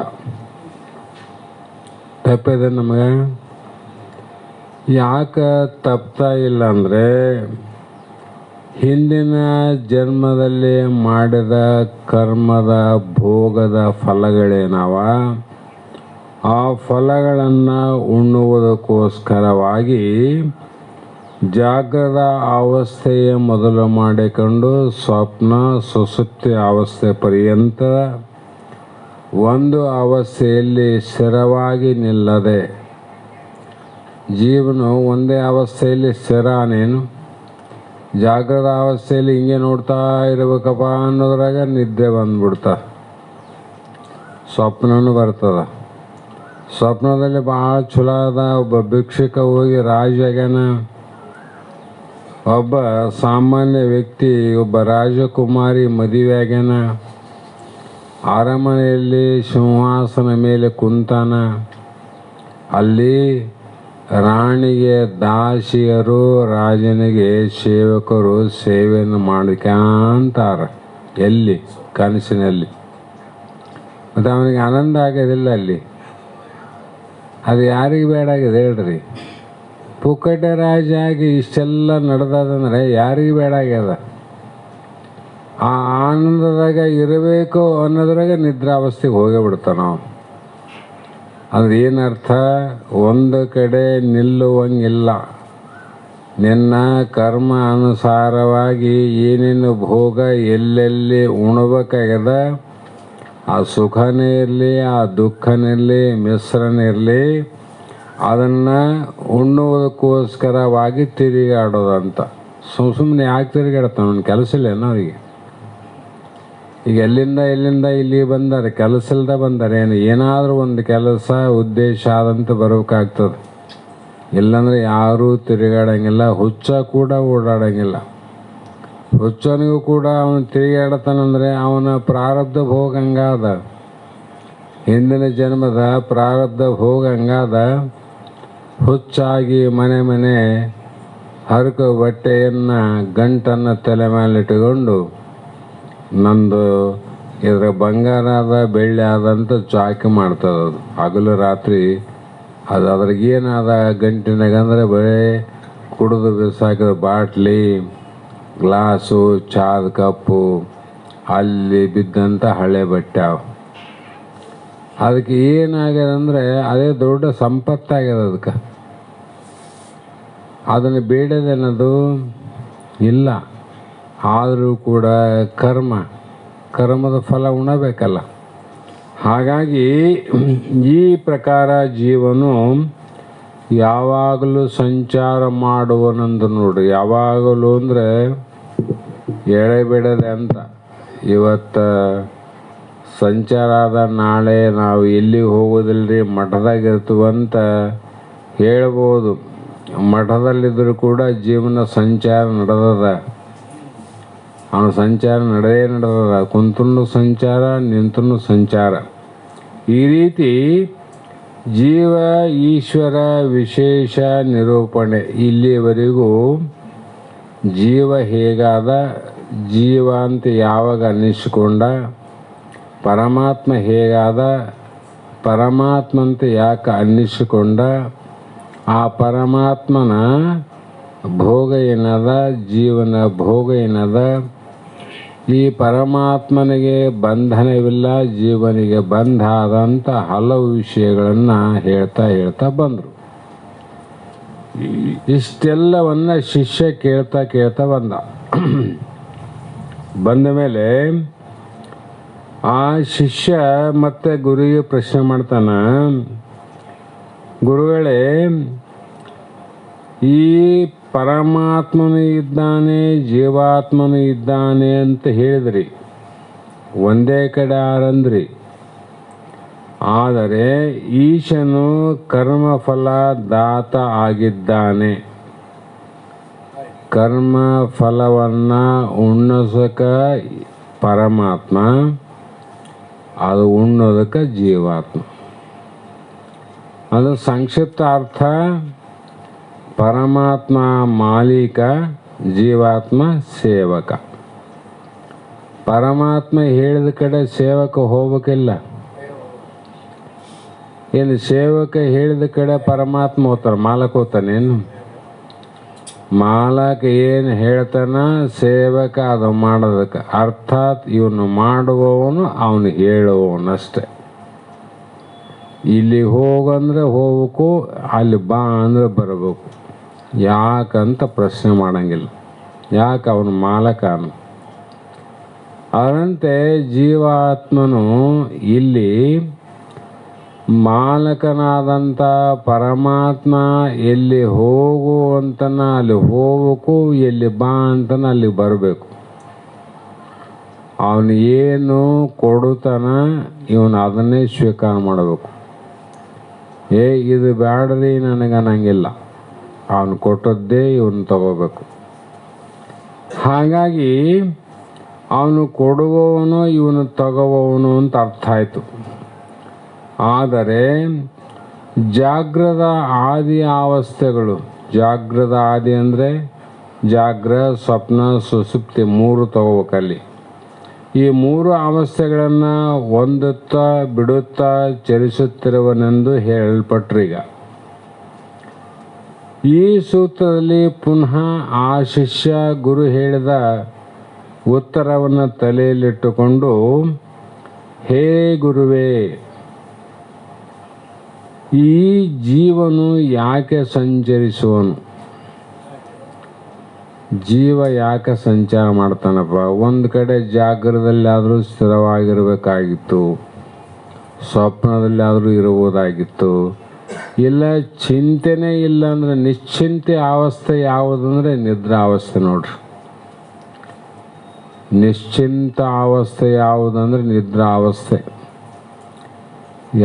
ತಪ್ಪಿದೆ ನಮಗೆ. ಯಾಕೆ ತಪ್ತಾ ಇಲ್ಲ ಅಂದರೆ ಹಿಂದಿನ ಜನ್ಮದಲ್ಲಿ ಮಾಡಿದ ಕರ್ಮದ ಭೋಗದ ಫಲಗಳೇನವ, ಆ ಫಲಗಳನ್ನು ಉಣ್ಣುವುದಕ್ಕೋಸ್ಕರವಾಗಿ ಜಾಗ್ರದ ಅವಸ್ಥೆಯ ಮೊದಲು ಮಾಡಿಕೊಂಡು ಸ್ವಪ್ನ ಸುಸುಪ್ತಿ ಅವಸ್ಥೆ ಪರ್ಯಂತ ಒಂದು ಅವಸ್ಥೆಯಲ್ಲಿ ಸ್ಥಿರವಾಗಿ ನಿಲ್ಲದೆ, ಜೀವನ ಒಂದೇ ಅವಸ್ಥೆಯಲ್ಲಿ ಸ್ಥಿರನೇನು, ಜಾಗ್ರದ ಅವಸ್ಥೆಯಲ್ಲಿ ಹಿಂಗೆ ನೋಡ್ತಾ ಇರಬೇಕಪ್ಪ ಅನ್ನೋದ್ರಾಗ ನಿದ್ದೆ ಬಂದ್ಬಿಡ್ತ, ಸ್ವಪ್ನನೂ ಬರ್ತದ. ಸ್ವಪ್ನದಲ್ಲಿ ಭಾಳ ಚಲೋ ಅದ. ಒಬ್ಬ ಭಿಕ್ಷುಕ ಹೋಗಿ ರಾಜಾಗ್ಯಾನ, ಒಬ್ಬ ಸಾಮಾನ್ಯ ವ್ಯಕ್ತಿ, ಒಬ್ಬ ರಾಜಕುಮಾರಿ ಮದುವೆ ಆಗ್ಯಾನ, ಅರಮನೆಯಲ್ಲಿ ಸಿಂಹಾಸನ ಮೇಲೆ ಕುಂತಾನ. ಅಲ್ಲಿ ರಾಣಿಗೆ ದಾಸಿಯರು, ರಾಜನಿಗೆ ಸೇವಕರು ಸೇವೆಯನ್ನು ಮಾಡ್ಕೊಂತಾರ. ಎಲ್ಲಿ? ಕನಸಿನಲ್ಲಿ. ಮತ್ತು ಅವನಿಗೆ ಆನಂದ ಆಗೋದಿಲ್ಲ ಅಲ್ಲಿ. ಅದು ಯಾರಿಗೆ ಬೇಡ ಆಗಿದೆ ಹೇಳ್ರಿ? ಪುಕ್ಕಟ ರಾಜ ಆಗಿ ಇಷ್ಟೆಲ್ಲ ನಡೆದಂದ್ರೆ ಯಾರಿಗೆ ಬೇಡ ಆಗ್ಯದ? ಆ ಆನಂದದಾಗ ಇರಬೇಕು ಅನ್ನೋದ್ರಾಗ ನಿದ್ರಾವಸ್ಥೆಗೆ ಹೋಗೇ ಬಿಡ್ತಾನ ನಾವು. ಅಂದ್ರೆ ಏನರ್ಥ? ಒಂದು ಕಡೆ ನಿಲ್ಲುವಂಗಿಲ್ಲ. ನಿನ್ನ ಕರ್ಮ ಅನುಸಾರವಾಗಿ ಏನೇನು ಭೋಗ ಎಲ್ಲೆಲ್ಲಿ ಉಣಬೇಕಾಗ್ಯದ, ಆ ಸುಖನೇ ಇರಲಿ, ಆ ದುಃಖನೇ ಇರಲಿ, ಮಿಶ್ರನೇ ಇರಲಿ, ಅದನ್ನು ಉಣ್ಣುವುದಕ್ಕೋಸ್ಕರವಾಗಿ ತಿರುಗಾಡೋದಂತ. ಸುಮ್ಮನೆ ಯಾಕೆ ತಿರುಗಾಡ್ತಾನೆ? ಅವ್ನ ಕೆಲಸ ಇಲ್ಲೇನೋ ಅವರಿಗೆ. ಈಗ ಎಲ್ಲಿಂದ ಇಲ್ಲಿ ಬಂದಾರೆ, ಕೆಲಸ ಇಲ್ಲದೆ ಬಂದಾರೆ. ಏನಾದರೂ ಒಂದು ಕೆಲಸ ಉದ್ದೇಶ ಆದಂತ ಬರಬೇಕಾಗ್ತದೆ. ಇಲ್ಲಾಂದರೆ ಯಾರೂ ತಿರುಗಾಡಂಗಿಲ್ಲ. ಹುಚ್ಚ ಕೂಡ ಓಡಾಡಂಗಿಲ್ಲ. ಹುಚ್ಚನಿಗೂ ಕೂಡ ಅವನು ತಿರುಗಾಡ್ತಾನಂದರೆ ಅವನ ಪ್ರಾರಬ್ಧ ಭೋಗ ಹಂಗಾದ, ಹಿಂದಿನ ಜನ್ಮದ ಪ್ರಾರಬ್ಧ ಭೋಗ ಹಂಗಾದ. ಹುಚ್ಚಾಗಿ ಮನೆ ಹರಕ ಬಟ್ಟೆಯನ್ನು ಗಂಟನ್ನು ತಲೆ ಮೇಲಿಟ್ಟುಕೊಂಡು ನಂದು ಇದರ ಬಂಗಾರ ಅದ ಬೆಳ್ಳಿ ಆದಂತ ಚಾಕಿ ಮಾಡ್ತದೆ. ಅದು ಹಗಲು ರಾತ್ರಿ ಅದು ಅದ್ರಾಗೇನಾದ ಗಂಟಿನಾಗಂದ್ರೆ ಬರೀ ಕುಡಿದು ಬಿಸಾಕಿದ ಬಾಟ್ಲಿ, ಗ್ಲಾಸು, ಚಾದ ಕಪ್ಪು, ಅಲ್ಲಿ ಬಿದ್ದಂಥ ಹಳೆ ಬಟ್ಟೆ ಅವು. ಅದಕ್ಕೆ ಏನಾಗ್ಯದ ಅಂದರೆ ಅದೇ ದೊಡ್ಡ ಸಂಪತ್ತಾಗ್ಯದ. ಅದಕ್ಕೆ ಅದನ್ನು ಬೇಡದೇನದು ಇಲ್ಲ. ಆದರೂ ಕೂಡ ಕರ್ಮದ ಫಲ ಉಣಬೇಕಲ್ಲ. ಹಾಗಾಗಿ ಈ ಪ್ರಕಾರ ಜೀವನು ಯಾವಾಗಲೂ ಸಂಚಾರ ಮಾಡುವನಂದು ನೋಡ್ರಿ. ಯಾವಾಗಲೂ ಅಂದರೆ ಎಳೆ ಬಿಡದೆ ಅಂತ. ಇವತ್ತು ಸಂಚಾರ ಆದ ನಾಳೆ ನಾವು ಎಲ್ಲಿಗೆ ಹೋಗೋದಿಲ್ರಿ ಮಠದಾಗ ಇರ್ತೀವಂತ ಹೇಳ್ಬೋದು. ಮಠದಲ್ಲಿದ್ದರೂ ಕೂಡ ಜೀವನ ಸಂಚಾರ ನಡೆದದ. ಅವನ ಸಂಚಾರ ನಡೆದದ. ಕುಂತನು ಸಂಚಾರ, ನಿಂತನು ಸಂಚಾರ. ಈ ರೀತಿ ಜೀವ ಈಶ್ವರ ವಿಶೇಷ ನಿರೂಪಣೆ. ಇಲ್ಲಿಯವರೆಗೂ ಜೀವ ಹೇಗಾದ, ಜೀವ ಅಂತ ಯಾವಾಗ ಅನ್ನಿಸಿಕೊಂಡ, ಪರಮಾತ್ಮ ಹೇಗಾದ, ಪರಮಾತ್ಮ ಅಂತ ಯಾಕೆ ಅನ್ನಿಸಿಕೊಂಡ, ಆ ಪರಮಾತ್ಮನ ಭೋಗ ಏನದ, ಜೀವನ ಭೋಗ ಏನದ, ಈ ಪರಮಾತ್ಮನಿಗೆ ಬಂಧನವಿಲ್ಲ, ಜೀವನಿಗೆ ಬಂಧ ಆದಂಥ ಹಲವು ವಿಷಯಗಳನ್ನು ಹೇಳ್ತಾ ಬಂದರು. ಇಷ್ಟೆಲ್ಲವನ್ನ ಶಿಷ್ಯ ಕೇಳ್ತಾ ಬಂದ ಮೇಲೆ ಆ ಶಿಷ್ಯ ಮತ್ತೆ ಗುರುವಿಗೆ ಪ್ರಶ್ನೆ ಮಾಡ್ತಾನ, ಗುರುಗಳೇ, ಈ ಪರಮಾತ್ಮನು ಇದ್ದಾನೆ, ಜೀವಾತ್ಮನು ಇದ್ದಾನೆ ಅಂತ ಹೇಳಿದ್ರಿ, ಒಂದೇ ಕಡೆ ಆರಂದ್ರಿ. ಆದರೆ ಈಶನು ಕರ್ಮಫಲ ದಾತ ಆಗಿದ್ದಾನೆ. ಕರ್ಮ ಫಲವನ್ನ ಉಣ್ಣಸಕ ಪರಮಾತ್ಮ, ಅದು ಉಣ್ಣೋದಕ್ಕ ಜೀವಾತ್ಮ. ಅದು ಸಂಕ್ಷಿಪ್ತ ಅರ್ಥ, ಪರಮಾತ್ಮ ಮಾಲೀಕ, ಜೀವಾತ್ಮ ಸೇವಕ. ಪರಮಾತ್ಮ ಹೇಳಿದ ಕಡೆ ಸೇವಕ ಹೋಗ್ಬೇಕಿಲ್ಲ. ಏನು ಸೇವಕ ಹೇಳಿದ ಕಡೆ ಪರಮಾತ್ಮ ಹೋಗ್ತಾನೆ, ಮಾಲಕ ಹೋಗ್ತಾನೇನು? ಮಾಲಕ ಏನು ಹೇಳ್ತಾನ, ಸೇವಕ ಅದು ಮಾಡೋದಕ್ಕೆ. ಅರ್ಥಾತ್ ಇವನು ಮಾಡುವವನು, ಅವನು ಹೇಳುವವನಷ್ಟೆ. ಇಲ್ಲಿ ಹೋಗಂದ್ರೆ ಹೋಗ್ಬೇಕು, ಅಲ್ಲಿ ಬಾ ಅಂದ್ರೆ ಬರಬೇಕು. ಯಾಕಂತ ಪ್ರಶ್ನೆ ಮಾಡಂಗಿಲ್ಲ. ಯಾಕೆ? ಅವನು ಮಾಲಕನು. ಅದರಂತೆ ಜೀವಾತ್ಮನು ಇಲ್ಲಿ ಮಾಲಕನಾದಂಥ ಪರಮಾತ್ಮ ಎಲ್ಲಿ ಹೋಗು ಅಂತನ ಅಲ್ಲಿ ಹೋಗ್ಬೇಕು, ಎಲ್ಲಿ ಬಾ ಅಂತನ ಅಲ್ಲಿ ಬರಬೇಕು. ಅವನು ಏನು ಕೊಡುತ್ತಾನ, ಇವನು ಅದನ್ನೇ ಸ್ವೀಕಾರ ಮಾಡಬೇಕು. ಇದು ಬ್ಯಾಡ್ರಿ ನನಗನ್ನಂಗಿಲ್ಲ, ಅವನು ಕೊಟ್ಟದ್ದೇ ಇವನು ತಗೋಬೇಕು. ಹಾಗಾಗಿ ಅವನು ಕೊಡುವವನು, ಇವನು ತಗೋವವನು ಅಂತ ಅರ್ಥ ಆಯಿತು. ಆದರೆ ಜಾಗ್ರದ ಆದಿ ಅವಸ್ಥೆಗಳು, ಜಾಗ್ರದ ಆದಿ ಅಂದರೆ ಜಾಗ್ರ, ಸ್ವಪ್ನ, ಸುಸುಪ್ತಿ ಮೂರು ತಗೋಬೇಕಲ್ಲಿ. ಈ ಮೂರು ಅವಸ್ಥೆಗಳನ್ನು ಹೊಂದುತ್ತಾ ಬಿಡುತ್ತಾ ಚಲಿಸುತ್ತಿರುವನೆಂದು ಹೇಳಲ್ಪಟ್ರೀಗ. ಈ ಸೂತ್ರದಲ್ಲಿ ಪುನಃ ಆ ಶಿಷ್ಯ ಗುರು ಹೇಳಿದ ಉತ್ತರವನ್ನು ತಲೆಯಲ್ಲಿಟ್ಟುಕೊಂಡು, ಹೇ ಗುರುವೇ, ಈ ಜೀವನು ಯಾಕೆ ಸಂಚರಿಸುವನು? ಜೀವ ಯಾಕೆ ಸಂಚಾರ ಮಾಡ್ತಾನಪ್ಪ? ಒಂದು ಕಡೆ ಜಾಗ್ರದಲ್ಲಾದರೂ ಸ್ಥಿರವಾಗಿರಬೇಕಾಗಿತ್ತು, ಸ್ವಪ್ನದಲ್ಲಿ ಆದರೂ ಇರುವುದಾಗಿತ್ತು. ಇಲ್ಲ ಚಿಂತೆನೇ ಇಲ್ಲ ಅಂದರೆ ನಿಶ್ಚಿಂತೆ ಅವಸ್ಥೆ ಯಾವುದಂದ್ರೆ ನಿದ್ರಾವಸ್ಥೆ ನೋಡ್ರಿ. ನಿಶ್ಚಿಂತ ಅವಸ್ಥೆ ಯಾವುದಂದ್ರೆ ನಿದ್ರಾವಸ್ಥೆ.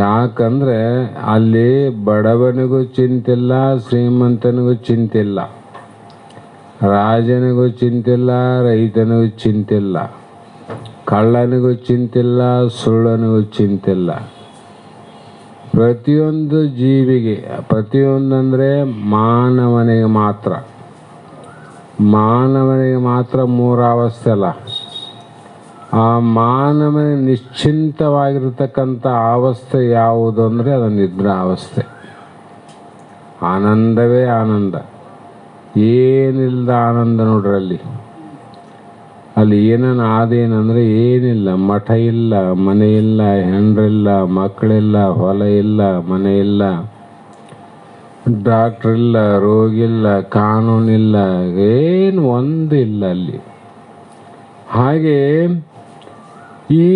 ಯಾಕಂದರೆ ಅಲ್ಲಿ ಬಡವನಿಗೂ ಚಿಂತಿಲ್ಲ, ಶ್ರೀಮಂತನಿಗೂ ಚಿಂತಿಲ್ಲ, ರಾಜನಿಗೂ ಚಿಂತಿಲ್ಲ, ರೈತನಿಗೂ ಚಿಂತಿಲ್ಲ, ಕಳ್ಳನಿಗೂ ಚಿಂತಿಲ್ಲ, ಸುಳ್ಳನಿಗೂ ಚಿಂತಿಲ್ಲ. ಪ್ರತಿಯೊಂದು ಜೀವಿಗೆ, ಪ್ರತಿಯೊಂದಂದರೆ ಮಾನವನಿಗೆ ಮಾತ್ರ, ಮಾನವನಿಗೆ ಮಾತ್ರ ಮೂರು ಅವಸ್ಥೆ ಅಲ್ಲ. ಆ ಮಾನವನಿಗೆ ನಿಶ್ಚಿಂತವಾಗಿರ್ತಕ್ಕಂಥ ಅವಸ್ಥೆ ಯಾವುದು ಅಂದರೆ ಅದು ನಿದ್ರಾ ಅವಸ್ಥೆ. ಆನಂದವೇ ಆನಂದ, ಏನಿಲ್ಲದ ಆನಂದ ನೋಡ್ರಿ. ಅಲ್ಲಿ ಏನನ್ನ ಆದೇನಂದರೆ ಏನಿಲ್ಲ, ಮಠ ಇಲ್ಲ, ಮನೆ ಇಲ್ಲ, ಹೆಂಡ್ರಿಲ್ಲ, ಮಕ್ಕಳಿಲ್ಲ, ಹೊಲ ಇಲ್ಲ, ಮನೆ ಇಲ್ಲ, ಡಾಕ್ಟ್ರ್ ಇಲ್ಲ, ರೋಗಿಲ್ಲ, ಕಾನೂನಿಲ್ಲ, ಏನು ಒಂದು ಇಲ್ಲ ಅಲ್ಲಿ. ಹಾಗೆ ಈ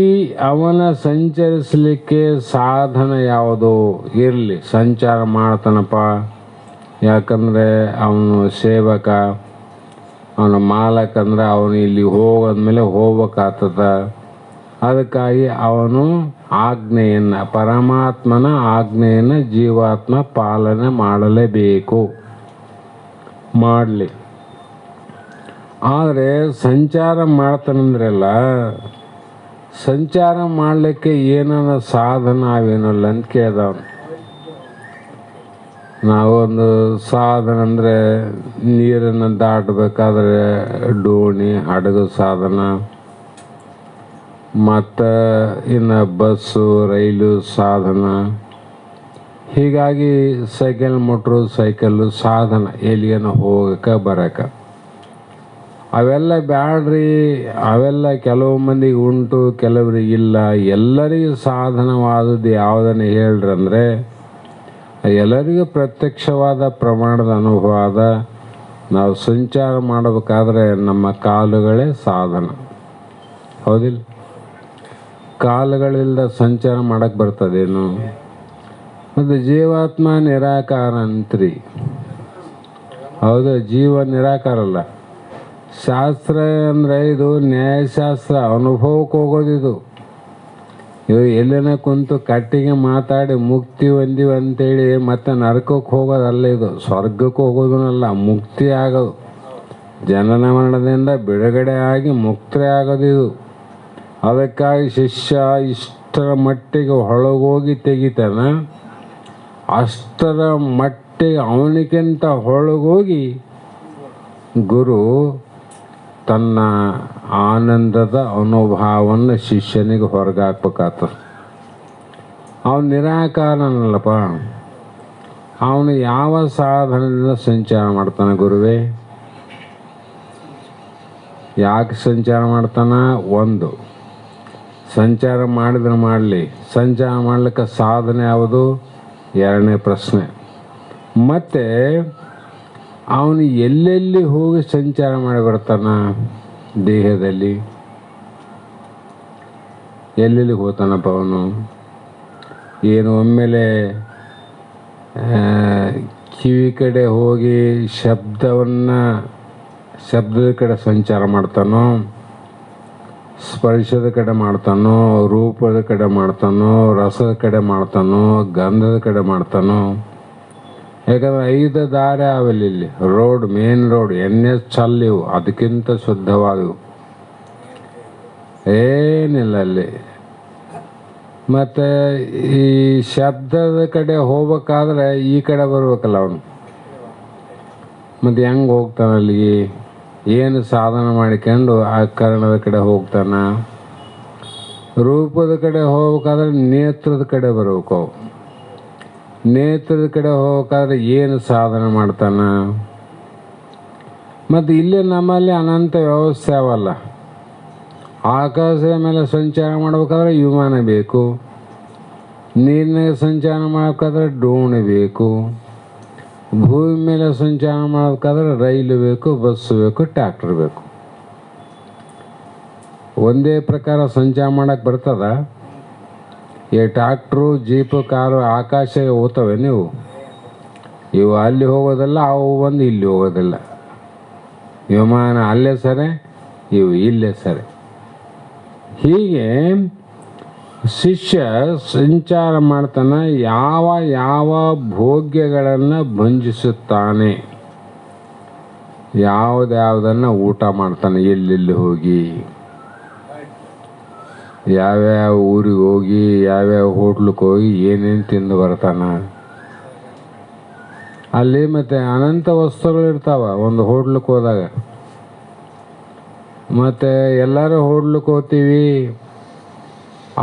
ಅವನ ಸಂಚರಿಸಲಿಕ್ಕೆ ಸಾಧನ ಯಾವುದೋ ಇರಲಿ, ಸಂಚಾರ ಮಾಡ್ತಾನಪ್ಪ. ಯಾಕಂದರೆ ಅವನು ಸೇವಕ, ಅವನ ಮಾಲಕ, ಅಂದರೆ ಅವನು ಇಲ್ಲಿ ಹೋಗದ್ಮೇಲೆ ಹೋಗ್ಬೇಕಾಗ್ತದ. ಅದಕ್ಕಾಗಿ ಅವನು ಆಜ್ಞೆಯನ್ನು, ಪರಮಾತ್ಮನ ಆಜ್ಞೆಯನ್ನು ಜೀವಾತ್ಮ ಪಾಲನೆ ಮಾಡಲೇಬೇಕು, ಮಾಡಲಿ. ಆದರೆ ಸಂಚಾರ ಮಾಡ್ತಾನಂದ್ರಲ್ಲ, ಸಂಚಾರ ಮಾಡಲಿಕ್ಕೆ ಏನಾರ ಸಾಧನ ಅವೇನಲ್ಲ ಅಂತ ಕೇಳ್ದವನು. ನಾವೊಂದು ಸಾಧನ ಅಂದರೆ ನೀರನ್ನು ದಾಟಬೇಕಾದ್ರೆ ಡೋಣಿ, ಹಡಗು ಸಾಧನ, ಮತ್ತು ಇನ್ನು ಬಸ್ಸು, ರೈಲು ಸಾಧನ. ಹೀಗಾಗಿ ಸೈಕಲ್, ಮೋಟ್ರು ಸೈಕಲ್ಲು ಸಾಧನ, ಎಲ್ಲಿಗೇನೋ ಹೋಗಕ್ಕೆ ಬರೋಕ್ಕೆ. ಅವೆಲ್ಲ ಬ್ಯಾಡ್ರಿ, ಅವೆಲ್ಲ ಕೆಲವು ಮಂದಿಗೆ ಉಂಟು, ಕೆಲವರಿಗೆ ಇಲ್ಲ. ಎಲ್ಲರಿಗೂ ಸಾಧನವಾದದ್ದು ಯಾವುದನ್ನು ಹೇಳ್ರಿ ಅಂದರೆ, ಎಲ್ಲರಿಗೂ ಪ್ರತ್ಯಕ್ಷವಾದ ಪ್ರಮಾಣದ ಅನುಭವ ಅದ. ನಾವು ಸಂಚಾರ ಮಾಡಬೇಕಾದ್ರೆ ನಮ್ಮ ಕಾಲುಗಳೇ ಸಾಧನ, ಹೌದಿಲ್ಲ? ಕಾಲುಗಳಿಂದ ಸಂಚಾರ ಮಾಡಕ್ಕೆ ಬರ್ತದೇನು? ಮತ್ತು ಜೀವಾತ್ಮ ನಿರಾಕಾರ ಅಂತ್ರಿ, ಹೌದು? ಜೀವ ನಿರಾಕಾರ ಅಲ್ಲ. ಶಾಸ್ತ್ರ ಅಂದರೆ ಇದು ನ್ಯಾಯಶಾಸ್ತ್ರ, ಅನುಭವಕ್ಕೆ ಹೋಗೋದಿದು. ಇದು ಎಲ್ಲಿನ ಕುಂತು ಕಟ್ಟಿಗೆ ಮಾತಾಡಿ ಮುಕ್ತಿ ಹೊಂದಿವಿ ಅಂತೇಳಿ ಮತ್ತೆ ನರಕಕ್ಕೆ ಹೋಗೋದಲ್ಲ, ಇದು ಸ್ವರ್ಗಕ್ಕೆ ಹೋಗೋದನ್ನಲ್ಲ, ಮುಕ್ತಿ ಆಗೋದು. ಜನನ ಮರಣದಿಂದ ಬಿಡುಗಡೆ ಆಗಿ ಮುಕ್ತಿ ಆಗೋದು ಇದು. ಅದಕ್ಕಾಗಿ ಶಿಷ್ಯ ಇಷ್ಟರ ಮಟ್ಟಿಗೆ ಹೊಳಗೋಗಿ ತೆಗಿತಾನೆ, ಅಷ್ಟರ ಮಟ್ಟಿಗೆ ಅವನಿಗಿಂತ ಹೊಳಗೋಗಿ ಗುರು ತನ್ನ ಆನಂದದ ಅನುಭವವನ್ನು ಶಿಷ್ಯನಿಗೆ ಹೊರಗೆ ಹಾಕ್ಬೇಕಾಗ್ತದೆ. ಅವನು ನಿರಾಕಾರನಲ್ಲಪ್ಪ. ಅವನು ಯಾವ ಸಾಧನದಿಂದ ಸಂಚಾರ ಮಾಡ್ತಾನೆ ಗುರುವೇ? ಯಾಕೆ ಸಂಚಾರ ಮಾಡ್ತಾನ? ಒಂದು, ಸಂಚಾರ ಮಾಡಿದ್ರೆ ಮಾಡಲಿ, ಸಂಚಾರ ಮಾಡಲಿಕ್ಕೆ ಸಾಧನೆ ಯಾವುದು? ಎರಡನೇ ಪ್ರಶ್ನೆ. ಮತ್ತು ಅವನು ಎಲ್ಲೆಲ್ಲಿ ಹೋಗಿ ಸಂಚಾರ ಮಾಡಿ ಬರ್ತಾನ? ದೇಹದಲ್ಲಿ ಎಲ್ಲೆಲ್ಲಿ ಹೋಗ್ತಾನಪ್ಪ ಅವನು? ಏನು ಒಮ್ಮೆಲೆ ಕಿವಿ ಕಡೆ ಹೋಗಿ ಶಬ್ದದ ಕಡೆ ಸಂಚಾರ ಮಾಡ್ತಾನೋ, ಸ್ಪರ್ಶದ ಕಡೆ ಮಾಡ್ತಾನೋ, ರೂಪದ ಕಡೆ ಮಾಡ್ತಾನೋ, ರಸದ ಕಡೆ ಮಾಡ್ತಾನೋ, ಗಂಧದ ಕಡೆ ಮಾಡ್ತಾನೋ? ಯಾಕಂದ್ರೆ 5 ದಾರಿ ಆವಲ್ಲಿ, ಇಲ್ಲಿ ರೋಡ್, ಮೇನ್ ರೋಡ್, NH ಇವು, ಅದಕ್ಕಿಂತ ಶುದ್ಧವಾದವು ಏನಿಲ್ಲ ಅಲ್ಲಿ. ಮತ್ತು ಈ ಶಬ್ದದ ಕಡೆ ಹೋಗ್ಬೇಕಾದ್ರೆ ಈ ಕಡೆ ಬರ್ಬೇಕಲ್ಲ ಅವನು. ಮತ್ತು ಹೆಂಗೆ ಹೋಗ್ತಾನೆ ಅಲ್ಲಿಗೆ? ಏನು ಸಾಧನ ಮಾಡಿಕೊಂಡು ಆ ಕರ್ಣದ ಕಡೆ ಹೋಗ್ತಾನ. ರೂಪದ ಕಡೆ ಹೋಗ್ಬೇಕಾದ್ರೆ ನೇತ್ರದ ಕಡೆ ಬರ್ಬೇಕು. ನೇತ್ರದ ಕಡೆ ಹೋಗ್ಬೇಕಾದ್ರೆ ಏನು ಸಾಧನ ಮಾಡ್ತಾನ? ಮತ್ತು ಇಲ್ಲಿ ನಮ್ಮಲ್ಲಿ ಅನಂತ ವ್ಯವಸ್ಥೆ ಅವಲ್ಲ. ಆಕಾಶದ ಮೇಲೆ ಸಂಚಾರ ಮಾಡಬೇಕಾದ್ರೆ ವಿಮಾನ ಬೇಕು, ನೀರಿನಾಗ ಸಂಚಾರ ಮಾಡಬೇಕಾದ್ರೆ ಡೋಣಿ ಬೇಕು, ಭೂಮಿ ಮೇಲೆ ಸಂಚಾರ ಮಾಡಬೇಕಾದ್ರೆ ರೈಲು ಬೇಕು, ಬಸ್ಸು ಬೇಕು, ಟ್ರ್ಯಾಕ್ಟರ್ ಬೇಕು. ಒಂದೇ ಪ್ರಕಾರ ಸಂಚಾರ ಮಾಡಕ್ಕೆ ಬರ್ತದ? ಈ ಟ್ರ್ಯಾಕ್ಟ್ರು, ಜೀಪು, ಕಾರು ಆಕಾಶಕ್ಕೆ ಹೋಗ್ತವೆ ನೀವು? ಇವು ಅಲ್ಲಿ ಹೋಗೋದಿಲ್ಲ, ಅವು ಬಂದು ಇಲ್ಲಿ ಹೋಗೋದಿಲ್ಲ. ವಿಮಾನ ಅಲ್ಲೇ ಸರಿ, ಇವು ಇಲ್ಲೇ ಸರಿ. ಹೀಗೆ ಶಿಷ್ಯ ಸಂಚಾರ ಮಾಡ್ತಾನೆ. ಯಾವ ಯಾವ ಭೋಗ್ಯಗಳನ್ನು ಭಂಜಿಸುತ್ತಾನೆ, ಯಾವುದ್ಯಾವುದನ್ನು ಊಟ ಮಾಡ್ತಾನೆ, ಎಲ್ಲೆಲ್ಲಿ ಹೋಗಿ, ಯಾವ್ಯಾವ ಊರಿಗೆ ಹೋಗಿ, ಯಾವ್ಯಾವ ಹೋಟ್ಲಕ್ಕೆ ಹೋಗಿ ಏನೇನು ತಿಂದು ಬರ್ತಾನ. ಅಲ್ಲಿ ಮತ್ತು ಅನಂತ ವಸ್ತುಗಳಿರ್ತಾವ ಒಂದು ಹೋಟ್ಲಕ್ಕೆ ಹೋದಾಗ. ಮತ್ತು ಎಲ್ಲರೂ ಹೋಟ್ಲಕ್ಕೆ ಹೋಗ್ತೀವಿ,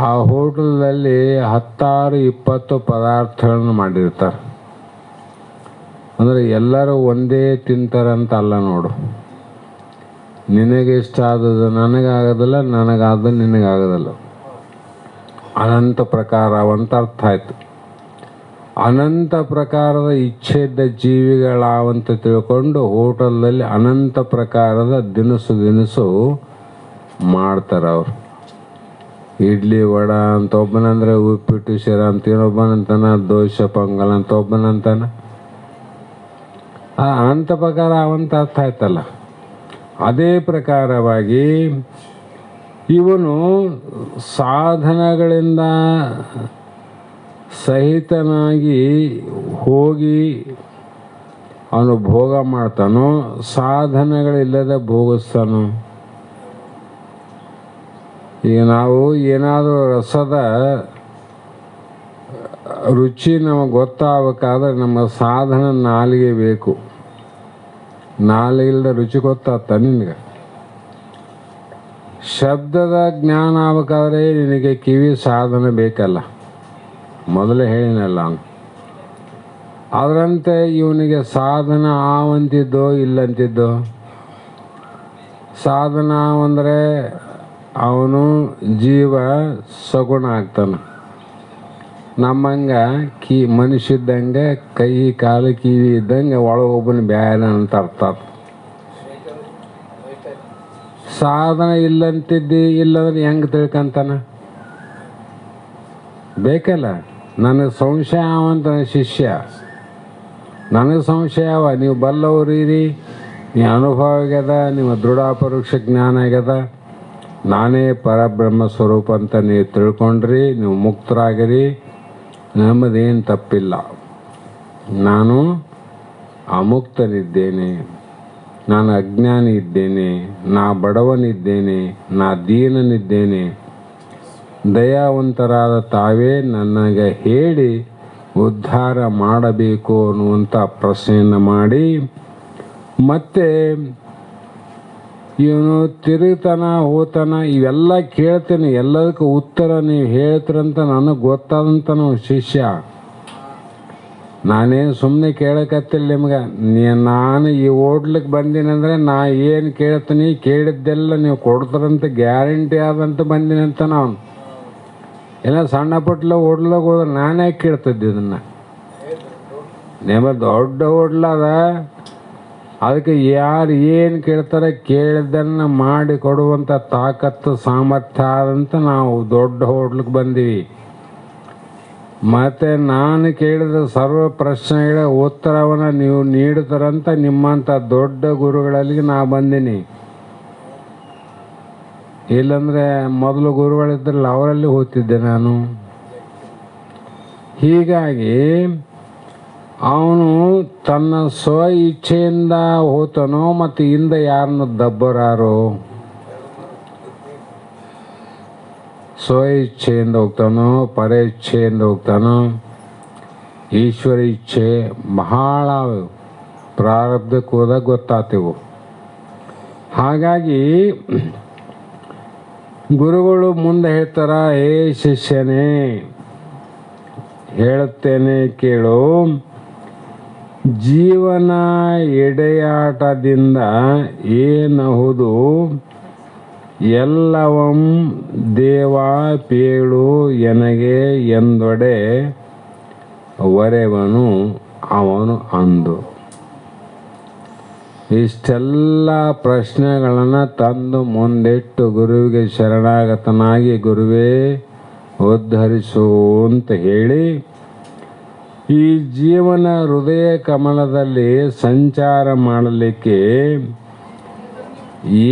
ಆ ಹೋಟೆಲ್ದಲ್ಲಿ 10-20 ಪದಾರ್ಥಗಳನ್ನು ಮಾಡಿರ್ತಾರೆ. ಅಂದರೆ ಎಲ್ಲರೂ ಒಂದೇ ತಿಂತಾರಂತ ಅಲ್ಲ ನೋಡು. ನಿನಗೆ ಇಷ್ಟ ಆದದ್ದು ನನಗಾಗೋದಿಲ್ಲ, ನನಗಾದ ನಿನಗಾಗೋದಿಲ್ಲ. ಅನಂತ ಪ್ರಕಾರ ಅಂತ ಅರ್ಥ ಆಯಿತು. ಅನಂತ ಪ್ರಕಾರದ ಇಚ್ಛೆ ಇದ್ದ ಜೀವಿಗಳಾವಂತ ತಿಳ್ಕೊಂಡು ಹೋಟೆಲ್ದಲ್ಲಿ ಅನಂತ ಪ್ರಕಾರದ ದಿನಸು ಮಾಡ್ತಾರೆ ಅವರು. ಇಡ್ಲಿ ವಡ ಅಂತ ಒಬ್ಬನಂದ್ರೆ, ಉಪ್ಪಿಟ್ಟು ಶಿರ ಅಂತ ಇನ್ನೊಬ್ಬನಂತಾನ, ದೋಸೆ ಪೊಂಗಲ್ ಅಂತ ಒಬ್ಬನಂತಾನ. ಅನಂತ ಪ್ರಕಾರ ಅವಂತ ಅರ್ಥ ಆಯ್ತಲ್ಲ. ಅದೇ ಪ್ರಕಾರವಾಗಿ ಇವನು ಸಾಧನಗಳಿಂದ ಸಹಿತನಾಗಿ ಹೋಗಿ ಅವನು ಭೋಗ ಮಾಡ್ತಾನೋ, ಸಾಧನಗಳಿಲ್ಲದೆ ಭೋಗಿಸ್ತಾನೋ. ಈಗ ನಾವು ಏನಾದರೂ ರಸದ ರುಚಿ ನಮಗೆ ಗೊತ್ತಾಗಬೇಕಾದ್ರೆ ನಮ್ಮ ಸಾಧನ ನಾಲಿಗೆ ಬೇಕು. ನಾಲಿಗೆ ಇಲ್ಲದ ರುಚಿ ಗೊತ್ತಾಗ್ತ ನಿನಗೆ. ಶಬ್ದದ ಜ್ಞಾನ ಆಗಬೇಕಾದ್ರೆ ನಿನಗೆ ಕಿವಿ ಸಾಧನ ಬೇಕಲ್ಲ, ಮೊದಲೇ ಹೇಳಿನಲ್ಲ. ಅದರಂತೆ ಇವನಿಗೆ ಸಾಧನ ಆವಂತಿದ್ದೋ ಇಲ್ಲಂತಿದ್ದೋ. ಸಾಧನ ಅಂದರೆ ಅವನು ಜೀವ ಸಗುಣ ಆಗ್ತಾನೆ. ನಮ್ಮಂಗ ಮನುಷ್ಯ ಇದ್ದಂಗೆ ಕೈ ಕಾಲು ಕಿವಿ ಇದ್ದಂಗೆ ಒಳಗೊಬ್ಬನ ಬ್ಯಾರ ಅಂತ ಅರ್ಥ. ಸಾಧನ ಇಲ್ಲಂತಿದ್ದಿ ಇಲ್ಲಂದ್ರೆ ಹೆಂಗೆ ತಿಳ್ಕಂತಾನ? ಬೇಕಲ್ಲ. ನನಗೆ ಸಂಶಯ ಅವಂತ ಶಿಷ್ಯ, ನನಗೆ ಸಂಶಯ ಅವ. ನೀವು ಬಲ್ಲವ್ರೀರಿ, ನೀವು ಅನುಭವ ಆಗ್ಯದ, ನಿಮ್ಮ ದೃಢ ಪರೋಕ್ಷ ಜ್ಞಾನ ಆಗ್ಯದ, ನಾನೇ ಪರಬ್ರಹ್ಮ ಸ್ವರೂಪ ಅಂತ ನೀವು ತಿಳ್ಕೊಂಡ್ರಿ, ನೀವು ಮುಕ್ತರಾಗಿರಿ, ನಮ್ಮದೇನು ತಪ್ಪಿಲ್ಲ. ನಾನು ಅಮುಕ್ತನಿದ್ದೇನೆ, ನಾನು ಅಜ್ಞಾನಿ ಇದ್ದೇನೆ, ನಾ ಬಡವನಿದ್ದೇನೆ, ನಾ ದೀನನಿದ್ದೇನೆ. ದಯಾವಂತರಾದ ತಾವೇ ನನಗೆ ಹೇಳಿ ಉದ್ಧಾರ ಮಾಡಬೇಕು ಅನ್ನುವಂಥ ಪ್ರಶ್ನೆಯನ್ನು ಮಾಡಿ, ಮತ್ತೆ ಇವನು ತಿರುತನ ಹೋತನ ಇವೆಲ್ಲ ಕೇಳ್ತೇನೆ, ಎಲ್ಲದಕ್ಕೂ ಉತ್ತರ ನೀವು ಹೇಳ್ತೀರಂತ ನನಗೆ ಗೊತ್ತಾದಂಥ ನಾವು ಶಿಷ್ಯ. ನಾನೇನು ಸುಮ್ಮನೆ ಕೇಳಕತ್ತಿಲ್ಲ ನಿಮ್ಗೆ. ನಾನು ಈ ಹೋಟ್ಲಿಗೆ ಬಂದೀನಂದರೆ ನಾ ಏನು ಕೇಳ್ತೀನಿ, ಕೇಳಿದ್ದೆಲ್ಲ ನೀವು ಕೊಡ್ತಾರಂತ ಗ್ಯಾರಂಟಿ ಆದಂತ ಬಂದೀನಂತ. ನಾವು ಎಲ್ಲ ಸಣ್ಣ ಪುಟ್ಲ ಹೋಟ್ಲಾಗ ಹೋದ್ರೆ ನಾನೇ ಕೇಳ್ತಿದ್ದೆ ಇದನ್ನು. ನಿಮ್ಮ ದೊಡ್ಡ ಹೋಟ್ಲದ, ಅದಕ್ಕೆ ಯಾರು ಏನು ಕೇಳ್ತಾರೆ ಕೇಳಿದ್ದನ್ನು ಮಾಡಿ ಕೊಡುವಂಥ ತಾಕತ್ತು ಸಾಮರ್ಥ್ಯ ಆದಂತ ನಾವು ದೊಡ್ಡ ಹೋಟ್ಲಿಗೆ ಬಂದೀವಿ. ಮತ್ತು ನಾನು ಕೇಳಿದ ಸರ್ವ ಪ್ರಶ್ನೆಗಳ ಉತ್ತರವನ್ನು ನೀವು ನೀಡುತ್ತಾರಂತ ನಿಮ್ಮಂಥ ದೊಡ್ಡ ಗುರುಗಳಲ್ಲಿ ನಾ ಬಂದೀನಿ. ಇಲ್ಲಂದರೆ ಮೊದಲು ಗುರುಗಳಿದ್ರಲ್ಲ ಅವರಲ್ಲಿ ಹೋಗ್ತಿದ್ದೆ ನಾನು. ಹೀಗಾಗಿ ಅವನು ತನ್ನ ಸ್ವ ಇಚ್ಛೆಯಿಂದ ಹೋತನೋ ಮತ್ತು ಹಿಂದೆ ಯಾರನ್ನು ದಬ್ಬರಾರೋ? ಸ್ವ ಇಚ್ಛೆಯಿಂದ ಹೋಗ್ತಾನೋ ಪರ ಇಚ್ಛೆಯಿಂದ ಹೋಗ್ತಾನೋ? ಈಶ್ವರ ಇಚ್ಛೆ ಬಹಳ ಪ್ರಾರಬ್ಧಕ್ಕೆ ಹೋದಾಗ ಗೊತ್ತಾಗ್ತೇವು. ಹಾಗಾಗಿ ಗುರುಗಳು ಮುಂದೆ ಹೇಳ್ತಾರ, ಹೇ ಶಿಷ್ಯನೇ ಹೇಳುತ್ತೇನೆ ಕೇಳು, ಜೀವನ ಎಡೆಯಾಟದಿಂದ ಏನಹುದು ಎಲ್ಲವಂ ದೇವ ಪೇಳು ಎನಗೆ ಎಂದೊಡೆ ವರೆವನು ಅವನು ಅಂದು. ಇಷ್ಟೆಲ್ಲ ಪ್ರಶ್ನೆಗಳನ್ನು ತಂದು ಮುಂದಿಟ್ಟು ಗುರುವಿಗೆ ಶರಣಾಗತನಾಗಿ, ಗುರುವೇ ಉದ್ಧರಿಸು ಅಂತ ಹೇಳಿ, ಈ ಜೀವನ ಹೃದಯ ಕಮಲದಲ್ಲಿ ಸಂಚಾರ ಮಾಡಲಿಕ್ಕೆ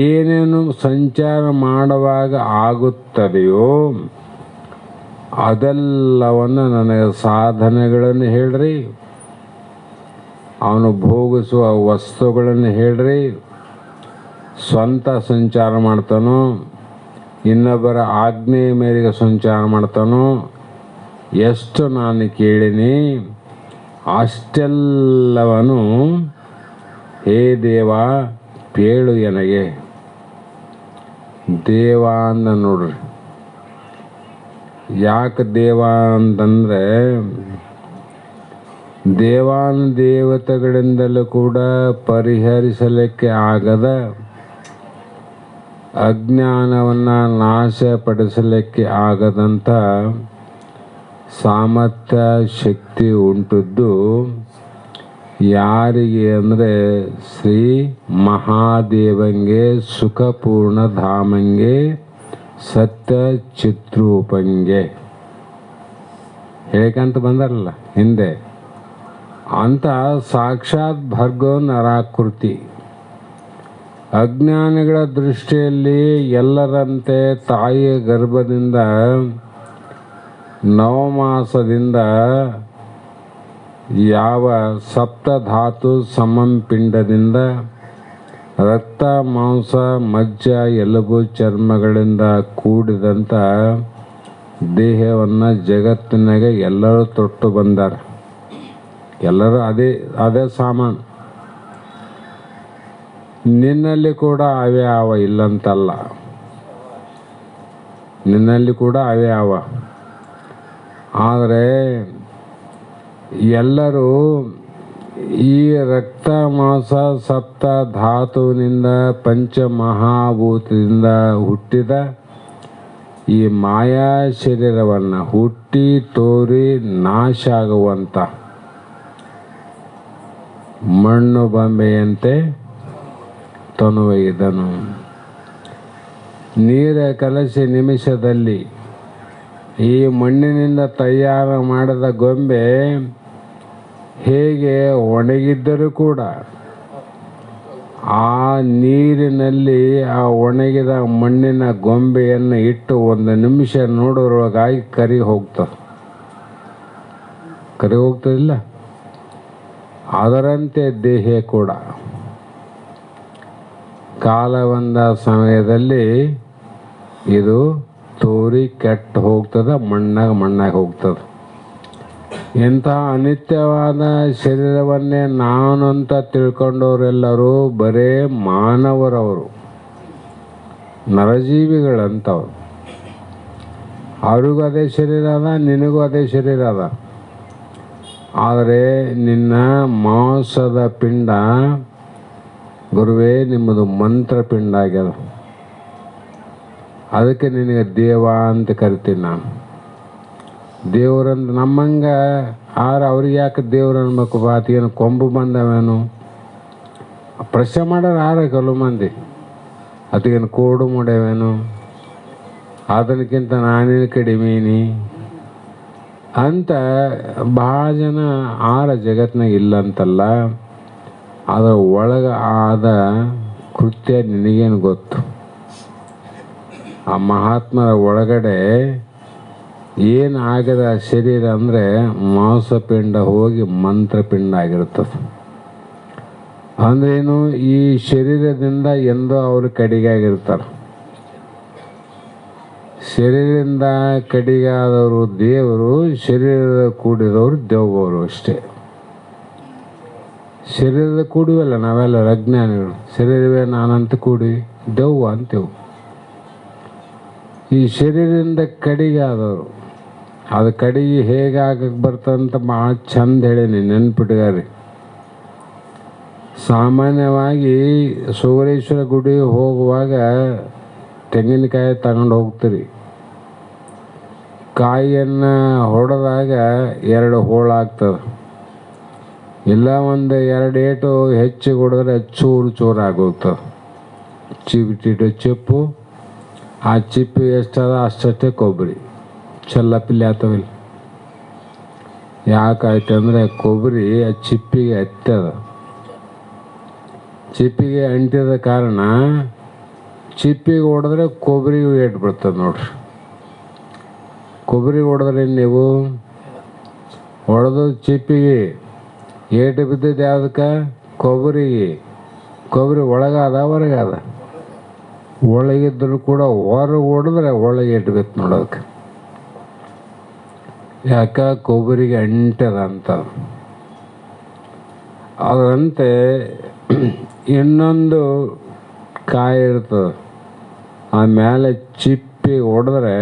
ಏನೇನು ಸಂಚಾರ ಮಾಡುವಾಗ ಆಗುತ್ತದೆಯೋ ಅದೆಲ್ಲವನ್ನು ನನಗೆ ಸಾಧನೆಗಳನ್ನು ಹೇಳ್ರಿ, ಅವನು ಭೋಗಿಸುವ ವಸ್ತುಗಳನ್ನು ಹೇಳ್ರಿ. ಸ್ವಂತ ಸಂಚಾರ ಮಾಡ್ತಾನೋ, ಇನ್ನೊಬ್ಬರ ಆಜ್ಞೆಯ ಮೇರೆಗೆ ಸಂಚಾರ ಮಾಡ್ತಾನೋ, ಎಷ್ಟು ನಾನು ಕೇಳಿನಿ ಅಷ್ಟೆಲ್ಲವನು ಹೇ ದೇವ ಪೇಳು ಎನಗೆ. ದೇವ ಅಂದ ನೋಡ್ರಿ. ಯಾಕೆ ದೇವ ಅಂತಂದರೆ, ದೇವಾನುದೇವತೆಗಳಿಂದಲೂ ಕೂಡ ಪರಿಹರಿಸಲಿಕ್ಕೆ ಆಗದ ಅಜ್ಞಾನವನ್ನು ನಾಶಪಡಿಸಲಿಕ್ಕೆ ಆಗದಂಥ ಸಾಮರ್ಥ್ಯ ಶಕ್ತಿ ಉಂಟದ್ದು ಯಾರಿಗೆ ಅಂದರೆ ಶ್ರೀ ಮಹಾದೇವಂಗೆ, ಸುಖಪೂರ್ಣ ಧಾಮಂಗೆ, ಸತ್ಯ ಚಿತ್ರೂಪಂಗೆ ಹೇಳ್ಕಂತ ಬಂದಾರಲ್ಲ ಹಿಂದೆ. ಅಂತ ಸಾಕ್ಷಾತ್ ಭರ್ಗೋ ನರಾಕೃತಿ ಅಜ್ಞಾನಿಗಳ ದೃಷ್ಟಿಯಲ್ಲಿ ಎಲ್ಲರಂತೆ ತಾಯಿಯ ಗರ್ಭದಿಂದ ನವಮಾಸದಿಂದ ಯಾವ ಸಪ್ತಧಾತು ಸಮಂಪಿಂಡದಿಂದ ರಕ್ತ ಮಾಂಸ ಮಜ್ಜ ಎಲುಬು ಚರ್ಮಗಳಿಂದ ಕೂಡಿದಂಥ ದೇಹವನ್ನು ಜಗತ್ತಿನಾಗೆ ಎಲ್ಲರೂ ತೊಟ್ಟು ಬಂದಾರ. ಎಲ್ಲರೂ ಅದೇ ಸಾಮಾನು. ನಿನ್ನಲ್ಲಿ ಕೂಡ ಅವೇ ಅವ, ಇಲ್ಲಂತಲ್ಲ. ನಿನ್ನಲ್ಲಿ ಕೂಡ ಅವೇ ಅವ. ಆದರೆ ಎಲ್ಲರೂ ಈ ರಕ್ತ ಮಾಂಸ ಸಪ್ತ ಧಾತುವಿನಿಂದ ಪಂಚಮಹಾಭೂತದಿಂದ ಹುಟ್ಟಿದ ಈ ಮಾಯಾ ಶರೀರವನ್ನು ಹುಟ್ಟಿ ತೋರಿ ನಾಶ ಆಗುವಂಥ ಮಣ್ಣು ಬೊಂಬೆಯಂತೆ ತನುವೈದನು. ನೀರ ಕಲಸಿ ನಿಮಿಷದಲ್ಲಿ ಈ ಮಣ್ಣಿನಿಂದ ತಯಾರು ಮಾಡಿದ ಗೊಂಬೆ ಹೇಗೆ ಒಣಗಿದ್ದರೂ ಕೂಡ ಆ ನೀರಿನಲ್ಲಿ ಆ ಒಣಗಿದ ಮಣ್ಣಿನ ಗೊಂಬೆಯನ್ನು ಇಟ್ಟು ಒಂದು ನಿಮಿಷ ನೋಡೋರೊಳಗಾಗಿ ಕರಿ ಹೋಗ್ತದಿಲ್ಲ. ಅದರಂತೆ ದೇಹ ಕೂಡ ಕಾಲ ಬಂದ ಸಮಯದಲ್ಲಿ ಇದು ತೋರಿ ಕೆಟ್ಟು ಹೋಗ್ತದೆ, ಮಣ್ಣಾಗಿ ಹೋಗ್ತದೆ. ಇಂಥ ಅನಿತ್ಯವಾದ ಶರೀರವನ್ನೇ ನಾನು ಅಂತ ತಿಳ್ಕೊಂಡವರೆಲ್ಲರೂ ಬರೇ ಮಾನವರವರು, ನರಜೀವಿಗಳಂತವ್ರು. ಅವ್ರಿಗೂ ಅದೇ ಶರೀರ ಅದ, ನಿನಗೂ ಅದೇ ಶರೀರ ಅದ. ಆದರೆ ನಿನ್ನ ಮಾಂಸದ ಪಿಂಡ ಗುರುವೇ ನಿಮ್ಮದು ಮಂತ್ರ ಪಿಂಡ ಆಗ್ಯದ. ಅದಕ್ಕೆ ನಿನಗೆ ದೇವ ಅಂತ ಕರಿತೀನಿ ನಾನು. ದೇವ್ರಂತ ನಮ್ಮಂಗ ಅವ್ರಿಗೆ ಯಾಕೆ ದೇವ್ರು ಅನ್ಬೇಕು? ಬಾತಿಗೇನು ಕೊಂಬು ಬಂದವೇನು? ಪ್ರಶ್ನೆ ಮಾಡೋರು ಕೆಲವು ಮಂದಿ. ಅದಕ್ಕೇನು ಕೋಡು ಮಾಡ್ಯಾವೇನು? ಅದಕ್ಕಿಂತ ನಾನೇನು ಕಡಿಮೀನಿ ಅಂತ ಭಾಳ ಜನ ಜಗತ್ತಿನಾಗ ಇಲ್ಲಂತಲ್ಲ. ಅದರ ಒಳಗೆ ಆದ ಕೃತ್ಯ ನಿನಗೇನು ಗೊತ್ತು? ಆ ಮಹಾತ್ಮರ ಒಳಗಡೆ ಏನಾಗದ ಶರೀರ ಅಂದರೆ ಮಾಂಸಪಿಂಡ ಹೋಗಿ ಮಂತ್ರಪಿಂಡ ಆಗಿರ್ತದೆ. ಅಂದ್ರೇನು? ಈ ಶರೀರದಿಂದ ಎಂದೋ ಅವರು ಕಡಿಗಾಗಿರ್ತಾರೆ. ಶರೀರದಿಂದ ಕಡಿಗಾದವರು ದೇವರು, ಶರೀರದ ಕೂಡಿದವರು ದೆವ್ವರು ಅಷ್ಟೇ. ಶರೀರದ ಕೂಡಿವಲ್ಲ ನಾವೆಲ್ಲ ಅಜ್ಞಾನಿಗಳು. ಶರೀರವೇ ನಾನಂತ ಕೂಡಿ ದೆವ್ವ ಅಂತೇವು. ಈ ಶರೀರದಿಂದ ಕಡಿಗಾದವರು ಅದು ಕಡಿಗೆ ಹೇಗೆ ಆಗಕ್ಕೆ ಬರ್ತಂತ ಭಾಳ ಚಂದ ಹೇಳೀನಿ, ನೆನ್ಪಿಟ್ಗಾರಿ. ಸಾಮಾನ್ಯವಾಗಿ ಸುಗರೇಶ್ವರ ಗುಡಿ ಹೋಗುವಾಗ ತೆಂಗಿನಕಾಯಿ ತಗೊಂಡು ಹೋಗ್ತೀರಿ. ಕಾಯಿಯನ್ನು ಹೊಡೆದಾಗ 2 ಹೋಳಾಗ್ತದೆ. ಇಲ್ಲ ಒಂದು 2 ಏಟು ಹೆಚ್ಚಿಗೆ ಹೊಡೆದ್ರೆ ಚೂರು ಆಗೋಗ್ತದೆ. ಚಿಪ್ಪಿಟ್ಟಿಟ್ಟು ಚಿಪ್ಪು, ಆ ಚಿಪ್ಪು ಎಷ್ಟದ ಅಷ್ಟೇ ಕೊಬ್ಬರಿ ಚಲ್ಲಪಿಲ್ಲಿ ಆಗ್ತವಿಲ್ಲ. ಯಾಕಾಯ್ತು ಅಂದರೆ ಕೊಬ್ಬರಿ ಆ ಚಿಪ್ಪಿಗೆ ಹತ್ತದ. ಚಿಪ್ಪಿಗೆ ಅಂಟಿದ ಕಾರಣ ಚಿಪ್ಪಿಗೆ ಹೊಡೆದ್ರೆ ಕೊಬ್ಬರಿಗೆ ಏಟು ಬರ್ತದೆ ನೋಡ್ರಿ. ಕೊಬ್ಬರಿಗೆ ಹೊಡೆದ್ರೆ ನೀವು ಹೊಡೆದು ಚಿಪ್ಪಿಗೆ ಏಟು ಬಿದ್ದದ್ದು ಯಾವುದಕ್ಕೆ? ಕೊಬ್ಬರಿಗೆ. ಕೊಬ್ಬರಿ ಒಳಗಾದ ಹೊರಗಾದ? ಒಳಗಿದ್ದರೂ ಕೂಡ ಹೊರಗೆ ಹೊಡೆದ್ರೆ ಒಳಗೆ ಏಟು ಬಿತ್ತು ನೋಡೋದಕ್ಕೆ. ಯಾಕ? ಕೊಬ್ಬರಿಗೆ ಅಂಟದ ಅಂತ. ಅದರಂತೆ ಇನ್ನೊಂದು ಕಾಯಿ ಇರ್ತದೆ, ಆಮೇಲೆ ಚಿಪ್ಪಿ ಹೊಡೆದ್ರೆ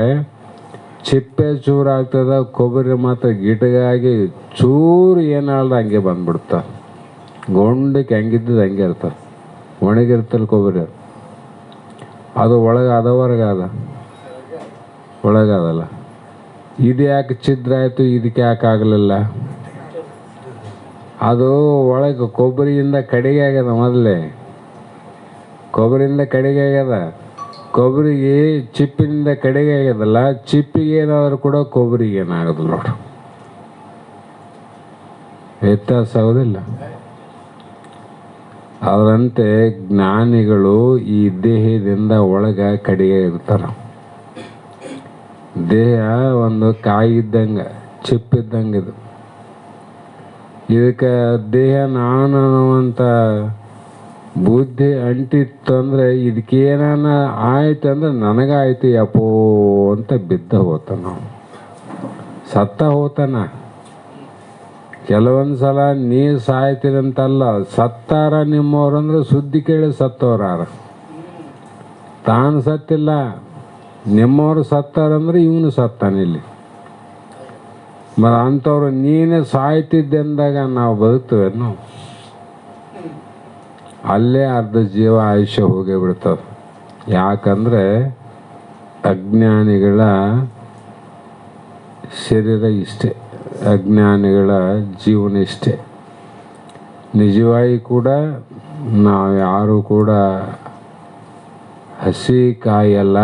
ಚಿಪ್ಪೆ ಚೂರು ಆಗ್ತದೆ, ಕೊಬ್ಬರಿ ಮಾತ್ರ ಗಿಟಗಾಗಿ ಚೂರು ಏನಾಳ್ದ ಹಂಗೆ ಬಂದ್ಬಿಡ್ತ. ಗೊಂಡಕ್ಕೆ ಹೆಂಗಿದ್ದದು ಹಂಗೆ ಇರ್ತದೆ. ಒಣಗಿರ್ತಲ್ಲ ಕೊಬ್ಬರಿ, ಅದು ಒಳಗಾದ ಹೊರಗಾದ? ಒಳಗಾದಲ್ಲ. ಇದು ಯಾಕೆ ಛಿದ್ರ ಆಯಿತು? ಇದಕ್ಕೆ ಯಾಕೆ ಆಗಲಿಲ್ಲ? ಅದು ಒಳಗೆ ಕೊಬ್ಬರಿಯಿಂದ ಕಡೆಗೆ ಆಗ್ಯದ. ಮೊದಲೇ ಕೊಬ್ಬರಿಯಿಂದ ಕಡೆಗೆ ಆಗ್ಯದ. ಕೊಬ್ಬರಿಗೆ ಚಿಪ್ಪಿನಿಂದ ಕಡೆಗೆ ಆಗ್ಯದಲ್ಲ. ಚಿಪ್ಪಿಗೆ ಏನಾದರೂ ಕೂಡ ಕೊಬ್ಬರಿಗೆ ಏನಾಗೋದಿಲ್ಲ ನೋಡ್ರಿ. ವ್ಯತ್ಯಾಸ ಆಗೋದಿಲ್ಲ. ಅದರಂತೆ ಜ್ಞಾನಿಗಳು ಈ ದೇಹದಿಂದ ಒಳಗೆ ಕಡೆಗೆ ಇರ್ತಾರೆ. ದೇಹ ಒಂದು ಕಾಯಿ ಇದ್ದಂಗೆ, ಚಿಪ್ಪಿದ್ದಂಗೆ ಇದು. ಇದಕ್ಕೆ ದೇಹ ನಾನು ಅನ್ನುವಂಥ ಬುದ್ಧಿ ಅಂಟಿತ್ತು ಅಂದರೆ ಇದಕ್ಕೇನಾನ ಆಯ್ತು ಅಂದ್ರೆ ನನಗಾಯ್ತು ಯಪ್ಪೋ ಅಂತ ಬಿದ್ದ ಹೋತ ನಾವು, ಸತ್ತ ಹೋತಾನ. ಕೆಲವೊಂದು ಸಲ ನೀರು ಸಾಯ್ತೀರಂತಲ್ಲ, ಸತ್ತಾರ ನಿಮ್ಮವ್ರು ಅಂದ್ರೆ ಸುದ್ದಿ ಕೇಳಿ ಸತ್ತವ್ರಾರ. ತಾನು ಸತ್ತಿಲ್ಲ, ನಿಮ್ಮವ್ರು ಸತ್ತಾರಂದ್ರೆ ಇವನು ಸತ್ತಾನಿಲ್ಲಿ. ಅಂಥವ್ರು ನೀನೇ ಸಾಯ್ತಿದ್ದಂದಾಗ ನಾವು ಬದುಕ್ತೇವೇನು? ಅಲ್ಲೇ ಅರ್ಧ ಜೀವ ಆಯುಷ್ಯ ಹೋಗೇ ಬಿಡ್ತದೆ. ಯಾಕಂದರೆ ಅಜ್ಞಾನಿಗಳ ಶರೀರ ಇಷ್ಟೇ, ಅಜ್ಞಾನಿಗಳ ಜೀವನ ಇಷ್ಟೇ. ನಿಜವಾಗಿ ಕೂಡ ನಾವು ಯಾರೂ ಕೂಡ ಹಸಿ ಕಾಯಲ್ಲ,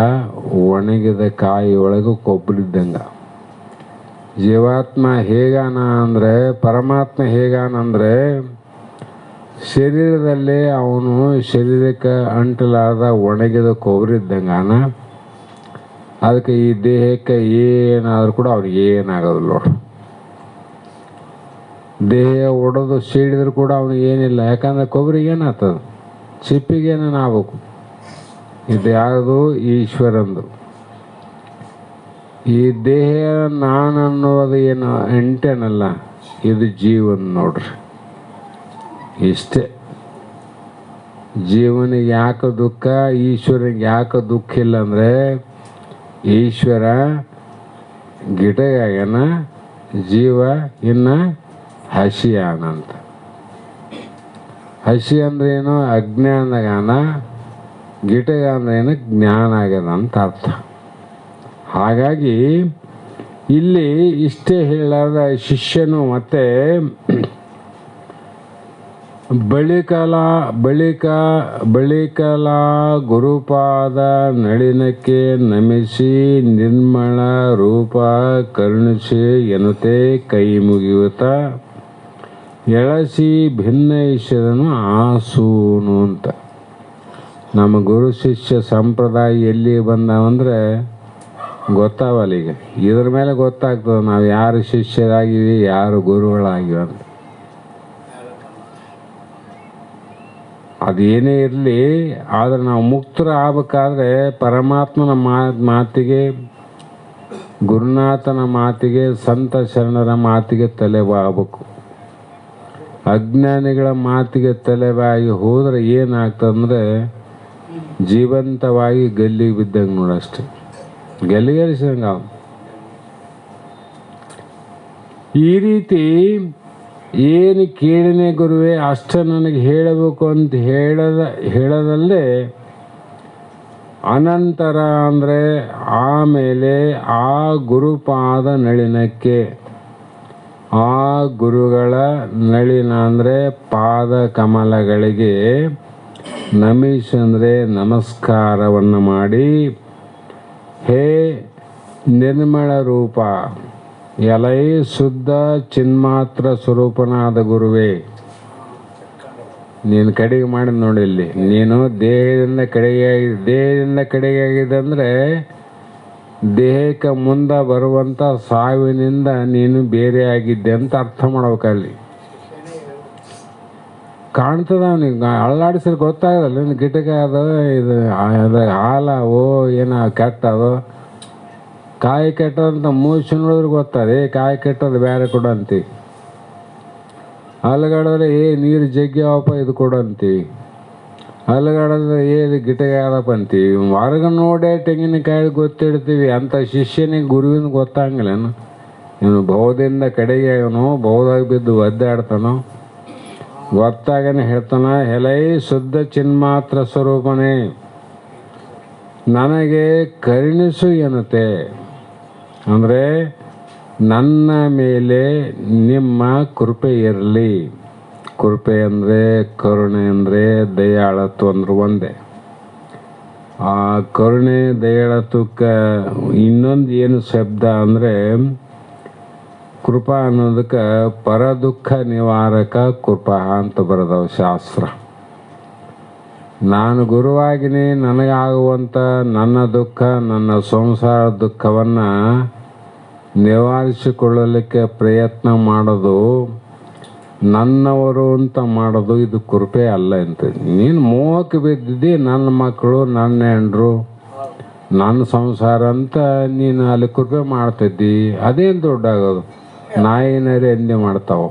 ಒಣಗಿದ ಕಾಯಿ ಒಳಗೆ ಕೊಬ್ಬರಿದ್ದಂಗೆ. ಜೀವಾತ್ಮ ಹೇಗಾನ ಅಂದರೆ, ಪರಮಾತ್ಮ ಹೇಗಾನಂದರೆ ಶರೀರದಲ್ಲಿ ಅವನು ಶರೀರಕ್ಕೆ ಅಂಟಲಾದ ಒಣಗಿದ ಕೊಬ್ಬರಿದ್ದಂಗಾನ. ಅದಕ್ಕೆ ಈ ದೇಹಕ್ಕೆ ಏನಾದರೂ ಕೂಡ ಅವ್ರಿಗೆ ಏನಾಗೋದಿಲ್ಲ ನೋಡು. ದೇಹ ಒಡೆದು ಸೀಡಿದ್ರು ಕೂಡ ಅವನಿಗೆ ಏನಿಲ್ಲ. ಯಾಕಂದರೆ ಕೊಬ್ಬರಿಗೆ ಏನಾಗ್ತದೆ, ಚಿಪ್ಪಿಗೇನೇನು ಆಗ್ಬೇಕು. ಇದು ಯಾವುದು? ಈಶ್ವರಂದು. ಈ ದೇಹ ನಾನು ಅನ್ನೋದು ಏನು ಎಂಟೇನಲ್ಲ, ಇದು ಜೀವನ ನೋಡ್ರಿ. ಇಷ್ಟೇ. ಜೀವನಿಗೆ ಯಾಕೆ ದುಃಖ, ಈಶ್ವರನಿಗೆ ಯಾಕೆ ದುಃಖ ಇಲ್ಲ ಅಂದರೆ ಈಶ್ವರ ಗಿಡಗಾಗನ, ಜೀವ ಇನ್ನು ಹಸಿಯಾನಂತ. ಹಸಿ ಅಂದ್ರೆ ಏನು? ಅಜ್ಞಾನಗಾನ. ಗಿಟಗ ಅಂದ್ರೆ ಏನು? ಜ್ಞಾನ ಆಗ್ಯದ ಅಂತ ಅರ್ಥ. ಹಾಗಾಗಿ ಇಲ್ಲಿ ಇಷ್ಟೇ ಹೇಳಾದ ಶಿಷ್ಯನು ಮತ್ತೆ ಬಳಿಕಲ ಗುರುಪಾದ ನಳಿನಕ್ಕೆ ನಮಿಸಿ ನಿರ್ಮಳ ರೂಪ ಕರುಣಿಸಿ ಎನ್ನುತ್ತೆ ಕೈ ಮುಗಿಯುತ್ತ ಎಳಸಿ ಭಿನ್ನೈಷದನು ಆಸೂನು ಅಂತ. ನಮ್ಮ ಗುರು ಶಿಷ್ಯ ಸಂಪ್ರದಾಯ ಎಲ್ಲಿ ಬಂದಾವಂದ್ರೆ ಗೊತ್ತಾವಲ್ಲ. ಈಗ ಇದ್ರ ಮೇಲೆ ಗೊತ್ತಾಗ್ತದೆ ನಾವು ಯಾರು ಶಿಷ್ಯರಾಗಿವಿ, ಯಾರು ಗುರುಗಳಾಗಿವಿ ಅಂತ. ಅದೇನೇ ಇರಲಿ, ಆದರೆ ನಾವು ಮುಕ್ತರ ಆಗ್ಬೇಕಾದ್ರೆ ಪರಮಾತ್ಮನ ಮಾತಿಗೆ, ಗುರುನಾಥನ ಮಾತಿಗೆ, ಸಂತ ಶರಣರ ಮಾತಿಗೆ ತಲೆಬಾಗಬೇಕು. ಅಜ್ಞಾನಿಗಳ ಮಾತಿಗೆ ತಲೆಬಾಗಿ ಹೋದರೆ ಏನಾಗ್ತದಂದ್ರೆ ಜೀವಂತವಾಗಿ ಗಲ್ಲಿಗೆ ಬಿದ್ದಂಗೆ ನೋಡಷ್ಟೆ, ಗಲ್ಲಿಗೇರಿಸಿದಂಗೆ ಅವ. ಈ ರೀತಿ ಏನು ಕೇಳಿನೇ ಗುರುವೇ ಅಷ್ಟ ನನಗೆ ಹೇಳಬೇಕು ಅಂತ ಹೇಳದಲ್ಲೇ ಅನಂತರ ಅಂದರೆ ಆಮೇಲೆ ಆ ಗುರುಪಾದ ನಳಿನಕ್ಕೆ, ಆ ಗುರುಗಳ ನಳಿನ ಅಂದರೆ ಪಾದ ಕಮಲಗಳಿಗೆ ನಮಿಷ್ ಅಂದರೆ ನಮಸ್ಕಾರವನ್ನು ಮಾಡಿ, ಹೇ ನಿರ್ಮಳ ರೂಪ, ಎಲೈ ಶುದ್ಧ ಚಿನ್ಮಾತ್ರ ಸ್ವರೂಪನಾದ ಗುರುವೇ, ನೀನು ಕಡೆಗೆ ಮಾಡಿದ ನೋಡಿ. ಇಲ್ಲಿ ನೀನು ದೇಹದಿಂದ ಕಡೆಗೆ ಆಗಿದೆ ಅಂದರೆ ದೇಹಕ್ಕೆ ಮುಂದೆ ಬರುವಂಥ ಸಾವಿನಿಂದ ನೀನು ಬೇರೆ ಆಗಿದ್ದೆ ಅಂತ ಅರ್ಥ ಮಾಡ್ಬೇಕಲ್ಲಿ. ಕಾಣ್ತದ ಅವನಿಗೆ, ಅಳ್ಳಾಡಿಸಿದ್ರೆ ಗೊತ್ತಾಗಲ್ಲ. ನೀನು ಗಿಟಕ ಅದು ಇದು ಹಾಲವೋ ಏನೋ ಕೆಟ್ಟದು, ಕಾಯಿ ಕೆಟ್ಟದಂತ ಮೂಸಿ ನೋಡಿದ್ರೆ ಗೊತ್ತದೆ ಕಾಯಿ ಕೆಟ್ಟದು ಬೇರೆ ಕೊಡು ಅಂತೀವಿ. ಅಲಗಾಡಿದ್ರೆ ನೀರು ಜಗ್ಗ್ಯಾವಪ್ಪ ಇದು ಕೊಡು ಅಂತೀವಿ. ಅಲಗಾಡಿದ್ರೆ ಇದು ಗಿಟಕ ಆದಪ್ಪ ಅಂತೀವಿ. ಹೊರಗೆ ನೋಡೇ ತೆಂಗಿನಕಾಯಿ ಗೊತ್ತಿಡ್ತೀವಿ. ಅಂಥ ಶಿಷ್ಯನಿಗೆ ಗುರುವಿನ ಗೊತ್ತಾಗಂಗಿಲ್ಲೇನು? ಇವನು ಬಹುದಿಂದ ಕಡೆಗೆ ಇವನು ಬಹುದಾಗಿ ಬಿದ್ದು ಒದ್ದಾಡ್ತಾನೋ ಗೊತ್ತಾಗನೆ ಹೇಳ್ತಾನ, ಎಲೈ ಶುದ್ಧ ಚಿನ್ಮಾತ್ರ ಸ್ವರೂಪನೇ, ನನಗೆ ಕರುಣಿಸು ಎನ್ನುತ್ತೆ. ಅಂದರೆ ನನ್ನ ಮೇಲೆ ನಿಮ್ಮ ಕೃಪೆ ಇರಲಿ. ಕೃಪೆ ಅಂದರೆ ಕರುಣೆ ಅಂದರೆ ದಯಾಳತ್ವ ಅಂದ್ರೆ ಒಂದೇ. ಆ ಕರುಣೆ ದಯಾಳತ್ವಕ್ಕೆ ಇನ್ನೊಂದು ಏನು ಶಬ್ದ ಅಂದರೆ ಕೃಪಾ ಅನ್ನೋದಕ್ಕೆ ಪರದುಃಖ ನಿವಾರಕ ಕೃಪಾ ಅಂತ ಬರೆದವ ಶಾಸ್ತ್ರ. ನಾನು ಗುರುವಾಗಿನಿ, ನನಗಾಗುವಂಥ ನನ್ನ ದುಃಖ, ನನ್ನ ಸಂಸಾರ ದುಃಖವನ್ನು ನಿವಾರಿಸಿಕೊಳ್ಳಲಿಕ್ಕೆ ಪ್ರಯತ್ನ ಮಾಡೋದು, ನನ್ನವರು ಅಂತ ಮಾಡೋದು ಇದು ಕೃಪೆ ಅಲ್ಲ ಅಂತ. ನೀನು ಮೋಹಕ್ಕೆ ಬಿದ್ದಿದ್ದಿ, ನನ್ನ ಮಕ್ಕಳು, ನನ್ನ ಹೆಂಡ್ರು, ನನ್ನ ಸಂಸಾರ ಅಂತ ನೀನು ಅಲ್ಲಿ ಕೃಪೆ ಮಾಡ್ತಿದ್ದಿ. ಅದೇನು ದೊಡ್ಡಾಗೋದು? ನಾಯಿ ನರಿ ಎಂದೇ ಮಾಡ್ತಾವೆ,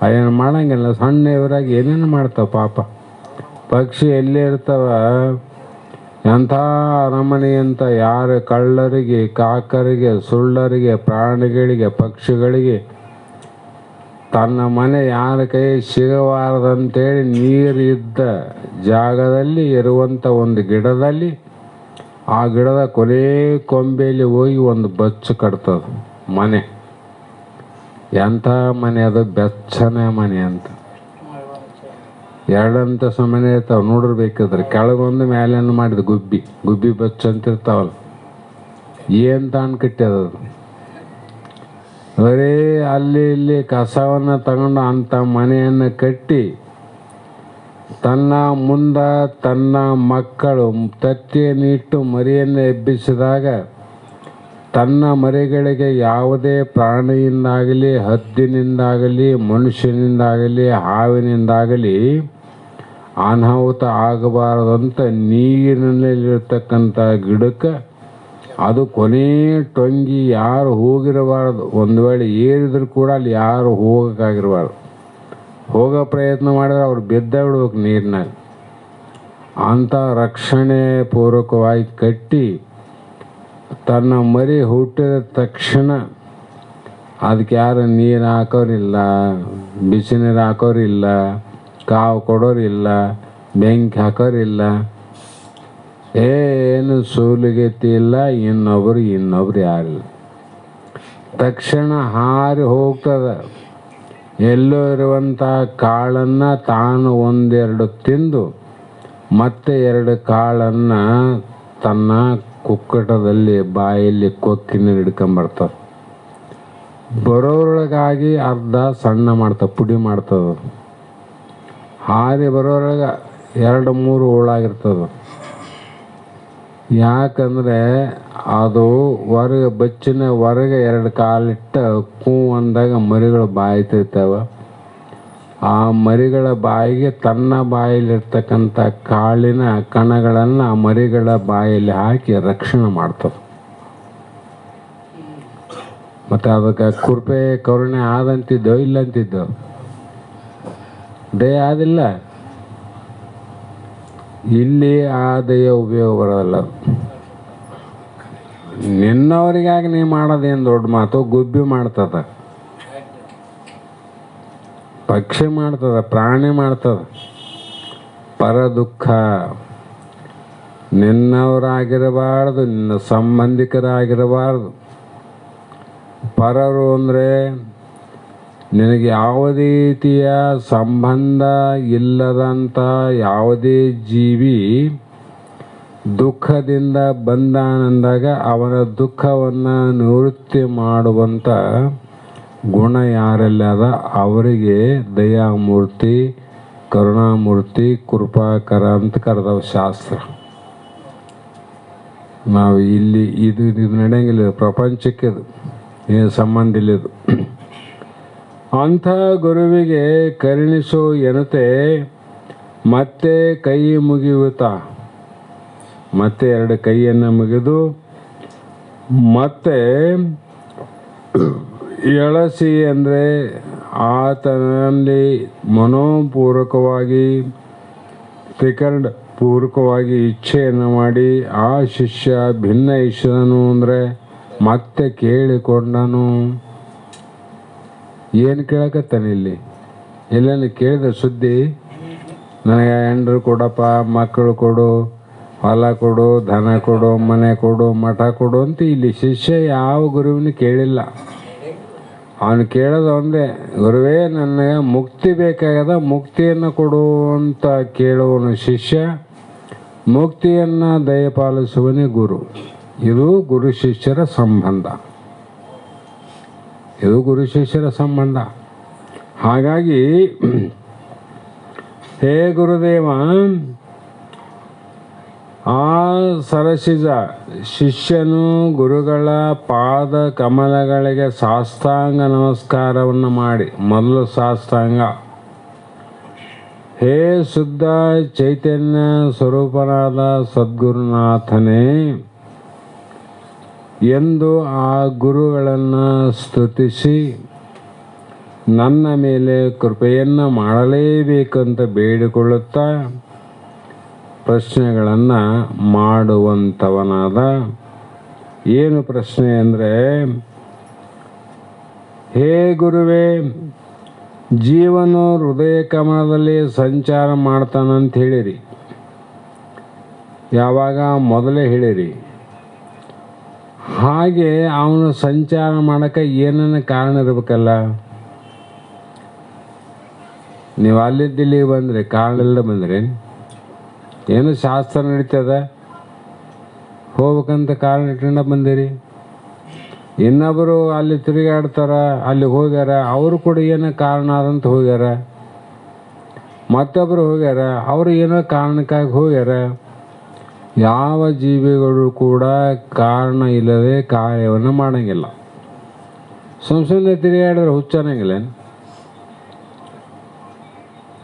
ಅವೇನು ಮಾಡಂಗಿಲ್ಲ. ಸಣ್ಣ ಇವರಾಗಿ ಏನೇನು ಮಾಡ್ತಾವೆ ಪಾಪ. ಪಕ್ಷಿ ಎಲ್ಲೇ ಇರ್ತಾವ, ಎಂಥ ಅರಮನೆ ಅಂತ ಯಾರು ಕಳ್ಳರಿಗೆ, ಕಾಕರಿಗೆ, ಸುಳ್ಳರಿಗೆ, ಪ್ರಾಣಿಗಳಿಗೆ, ಪಕ್ಷಿಗಳಿಗೆ ತನ್ನ ಮನೆ ಯಾರ ಕೈ ಸಿಗಬಾರದಂತೇಳಿ ನೀರಿದ್ದ ಜಾಗದಲ್ಲಿ ಇರುವಂಥ ಒಂದು ಗಿಡದಲ್ಲಿ, ಆ ಗಿಡದ ಕೊನೆ ಕೊಂಬೆಯಲ್ಲಿ ಹೋಗಿ ಒಂದು ಬಚ್ಚು ಕಟ್ತದ ಮನೆ. ಎಂಥ ಮನೆ ಅದು? ಬೆಚ್ಚನೆ ಮನೆ ಅಂತ. ಎರಡಂತ ಮನೆ ಇರ್ತಾವೆ ನೋಡಿರ್ಬೇಕಾದ್ರೆ. ಕೆಳಗೊಂದು ಮೇಲೇನು ಮಾಡಿದ ಗುಬ್ಬಿ ಬಚ್ಚು ಅಂತ ಇರ್ತಾವಲ್ಲ, ಏನು ತಾನು ಕಟ್ಟ್ಯದದು. ಬರೀ ಅಲ್ಲಿ ಇಲ್ಲಿ ಕಸವನ್ನು ತಗೊಂಡು ಅಂಥ ಮನೆಯನ್ನು ಕಟ್ಟಿ ತನ್ನ ಮುಂದೆ ತನ್ನ ಮಕ್ಕಳು ತತ್ತಿಯನ್ನಿಟ್ಟು ಮರಿಯನ್ನು ಎಬ್ಬಿಸಿದಾಗ ತನ್ನ ಮರಿಗಳಿಗೆ ಯಾವುದೇ ಪ್ರಾಣಿಯಿಂದಾಗಲಿ, ಹದ್ದಿನಿಂದಾಗಲಿ, ಮನುಷ್ಯನಿಂದಾಗಲಿ, ಹಾವಿನಿಂದಾಗಲಿ ಅನಾಹುತ ಆಗಬಾರದಂತ ನೀರಿನಲ್ಲಿರ್ತಕ್ಕಂಥ ಗಿಡಕ್ಕೆ ಅದು ಕೊನೆ ಟೊಂಗಿ ಯಾರು ಹೋಗಿರಬಾರ್ದು. ಒಂದು ವೇಳೆ ಏರಿದ್ರು ಕೂಡ ಅಲ್ಲಿ ಯಾರು ಹೋಗೋಕ್ಕಾಗಿರಬಾರ್ದು. ಹೋಗೋ ಪ್ರಯತ್ನ ಮಾಡಿದ್ರೆ ಅವ್ರು ಬಿದ್ದ ಬಿಡ್ಬೇಕು ನೀರಿನಾಗ. ಅಂಥ ರಕ್ಷಣೆ ಪೂರ್ವಕವಾಗಿ ಕಟ್ಟಿ ತನ್ನ ಮರಿ ಹುಟ್ಟಿದ ತಕ್ಷಣ ಅದಕ್ಕೆ ಯಾರು ನೀರು ಹಾಕೋರಿಲ್ಲ, ಬಿಸಿ ನೀರು ಹಾಕೋರಿಲ್ಲ, ಕಾವು ಕೊಡೋರಿಲ್ಲ, ಬೆಂಕಿ ಹಾಕೋರಿಲ್ಲ, ಏನು ಸೂಲುಗೆತ್ತಿ ಇಲ್ಲ. ಇನ್ನೊಬ್ರು ಯಾರಿಲ್ಲ. ತಕ್ಷಣ ಹಾರಿ ಹೋಗ್ತದೆ. ಎಲ್ಲೋ ಇರುವಂಥ ಕಾಳನ್ನು ತಾನು ಒಂದೆರಡು ತಿಂದು ಮತ್ತೆ 2 ಕಾಳನ್ನು ತನ್ನ ಕುಕ್ಕಟದಲ್ಲಿ ಬಾಯಲ್ಲಿ ಕೊಕ್ಕಿನ ಹಿಡ್ಕೊಂಬರ್ತದೆ. ಬರೋರೊಳಗಾಗಿ ಅರ್ಧ ಸಣ್ಣ ಮಾಡ್ತದೆ, ಪುಡಿ ಮಾಡ್ತದೆ. ಹಾರಿ ಬರೋರೊಳಗೆ 2-3 ಹೋಳಾಗಿರ್ತದೆ. ಯಾಕಂದರೆ ಅದು ಬಚ್ಚಿನ ಹೊರಗೆ 2 ಕಾಲಿಟ್ಟು ಕೂ ಅಂದಾಗ ಮರಿಗಳು ಬಾಯ್ತಿರ್ತಾವೆ. ಆ ಮರಿಗಳ ಬಾಯಿಗೆ ತನ್ನ ಬಾಯಲ್ಲಿರ್ತಕ್ಕಂಥ ಕಾಳಿನ ಕಣಗಳನ್ನು ಆ ಮರಿಗಳ ಬಾಯಲ್ಲಿ ಹಾಕಿ ರಕ್ಷಣೆ ಮಾಡ್ತವೆ. ಮತ್ತು ಅದಕ್ಕೆ ಕೃಪೆ ಕರುಣೆ ಆದಂತಿದ್ದೋ ಇಲ್ಲಂತಿದ್ದೋ? ದಯ ಆದಿಲ್ಲ. ಇಲ್ಲಿ ಆ ದಯ ಉಪಯೋಗ ಬರೋಲ್ಲ. ನಿನ್ನವರಿಗಾಗಿ ನೀ ಮಾಡೋದೇನು ದೊಡ್ಡ ಮಾತು? ಗುಬ್ಬಿ ಮಾಡ್ತದ, ಪಕ್ಷಿ ಮಾಡ್ತದ, ಪ್ರಾಣಿ ಮಾಡ್ತದ. ಪರ ದುಃಖ ನಿನ್ನವರಾಗಿರಬಾರ್ದು, ನಿನ್ನ ಸಂಬಂಧಿಕರಾಗಿರಬಾರ್ದು. ಪರರು ಅಂದರೆ ನಿನಗೆ ಯಾವುದೇ ರೀತಿಯ ಸಂಬಂಧ ಇಲ್ಲದಂಥ ಯಾವುದೇ ಜೀವಿ ದುಃಖದಿಂದ ಬಂದಾನಂದಾಗ ಅವನ ದುಃಖವನ್ನು ನಿವೃತ್ತಿ ಮಾಡುವಂಥ ಗುಣ ಯಾರೆಲ್ಲ ಅದ ಅವರಿಗೆ ದಯಾಮೂರ್ತಿ, ಕರುಣಾಮೂರ್ತಿ, ಕೃಪಾಕರ ಅಂತ ಕರೆದವ ಶಾಸ್ತ್ರ. ನಾವು ಇಲ್ಲಿ ಇದು ನಡೆಯಂಗಿಲ್ಲ, ಪ್ರಪಂಚಕ್ಕೆ ಇದು ಏನು ಸಂಬಂಧ ಇಲ್ಲಿದು. ಅಂಥ ಗುರುವಿಗೆ ಕರುಣಿಸೋ ಎನತೆ ಮತ್ತೆ ಕೈ ಮುಗಿಯುತ್ತಾ, ಮತ್ತೆ 2 ಕೈಯನ್ನು ಮುಗಿದು ಮತ್ತೆ ಎಳಸಿ ಅಂದರೆ ಆತನಲ್ಲಿ ಮನೋಪೂರ್ವಕವಾಗಿ ತ್ರಿಕರಣ ಪೂರ್ವಕವಾಗಿ ಇಚ್ಛೆಯನ್ನು ಮಾಡಿ ಆ ಶಿಷ್ಯ ಭಿನ್ನ ಇಷ್ಟನು ಅಂದರೆ ಮತ್ತೆ ಕೇಳಿಕೊಂಡನು. ಏನು ಕೇಳಕತ್ತಾನೆ ಇಲ್ಲಿ? ಎಲ್ಲೆಲ್ಲಿ ಕೇಳಿದ ಸುದ್ದಿ, ನನಗೆ ಹೆಂಡ್ರು ಕೊಡಪ್ಪ, ಮಕ್ಕಳು ಕೊಡು, ಹೊಲ ಕೊಡು, ಧನ ಕೊಡು, ಮನೆ ಕೊಡು, ಮಠ ಕೊಡು ಅಂತ ಇಲ್ಲಿ ಶಿಷ್ಯ ಯಾವ ಗುರುವಿನ ಕೇಳಿಲ್ಲ. ಅವನು ಕೇಳೋದು ಒಂದೇ, ಗುರುವೇ ನನಗೆ ಮುಕ್ತಿ ಬೇಕಾಗದ, ಮುಕ್ತಿಯನ್ನು ಕೊಡು ಅಂತ ಕೇಳುವನು ಶಿಷ್ಯ. ಮುಕ್ತಿಯನ್ನು ದಯಪಾಲಿಸುವನೇ ಗುರು. ಇದು ಗುರು ಶಿಷ್ಯರ ಸಂಬಂಧ. ಇದು ಗುರು ಶಿಷ್ಯರ ಸಂಬಂಧ. ಹಾಗಾಗಿ ಹೇ ಗುರುದೇವ, ಆ ಸರಸಿಜ ಶಿಷ್ಯನು ಗುರುಗಳ ಪಾದ ಕಮಲಗಳಿಗೆ ಸಾಷ್ಟಾಂಗ ನಮಸ್ಕಾರವನ್ನು ಮಾಡಿ, ಮೊದಲು ಸಾಷ್ಟಾಂಗ, ಹೇ ಶುದ್ಧ ಚೈತನ್ಯ ಸ್ವರೂಪನಾದ ಸದ್ಗುರುನಾಥನೇ ಎಂದು ಆ ಗುರುಗಳನ್ನು ಸ್ತುತಿಸಿ ನನ್ನ ಮೇಲೆ ಕೃಪೆಯನ್ನು ಮಾಡಲೇಬೇಕಂತ ಬೇಡಿಕೊಳ್ಳುತ್ತಾ ಪ್ರಶ್ನೆಗಳನ್ನು ಮಾಡುವಂಥವನಾದ. ಏನು ಪ್ರಶ್ನೆ ಅಂದರೆ, ಹೇ ಗುರುವೇ, ಜೀವನು ಹೃದಯ ಕಮಲದಲ್ಲಿ ಸಂಚಾರ ಮಾಡ್ತಾನಂತ ಹೇಳಿರಿ. ಯಾವಾಗ? ಮೊದಲೇ ಹೇಳಿರಿ. ಹಾಗೆ ಅವನು ಸಂಚಾರ ಮಾಡೋಕ್ಕೆ ಏನೇನು ಕಾರಣ ಇರಬೇಕಲ್ಲ. ನೀವು ಅಲ್ಲಿದ್ದಿಲ್ಲಿಗೆ ಬಂದರೆ ಕಾರಣ ಇಲ್ಲದೆ ಬಂದರೆ ಏನು ಶಾಸ್ತ್ರ ನಡೀತದ, ಹೋಗ್ಬೇಕಂತ ಕಾರಣ ಇಟ್ಕೊಂಡ ಬಂದಿರಿ. ಇನ್ನೊಬ್ಬರು ಅಲ್ಲಿ ತಿರುಗಾಡ್ತಾರ, ಅಲ್ಲಿ ಹೋಗ್ಯಾರ, ಅವರು ಕೂಡ ಏನೋ ಕಾರಣ ಆದಂತ ಹೋಗ್ಯಾರ. ಮತ್ತೊಬ್ಬರು ಹೋಗ್ಯಾರ, ಅವರು ಏನೋ ಕಾರಣಕ್ಕಾಗಿ ಹೋಗ್ಯಾರ. ಯಾವ ಜೀವಿಗಳು ಕೂಡ ಕಾರಣ ಇಲ್ಲದೆ ಕಾರ್ಯವನ್ನು ಮಾಡಂಗಿಲ್ಲ. ಸುಮ್ಮನೆ ತಿರುಗಾಡಿದ್ರೆ ಹುಚ್ಚನ್ನಂಗಿಲ್ಲ.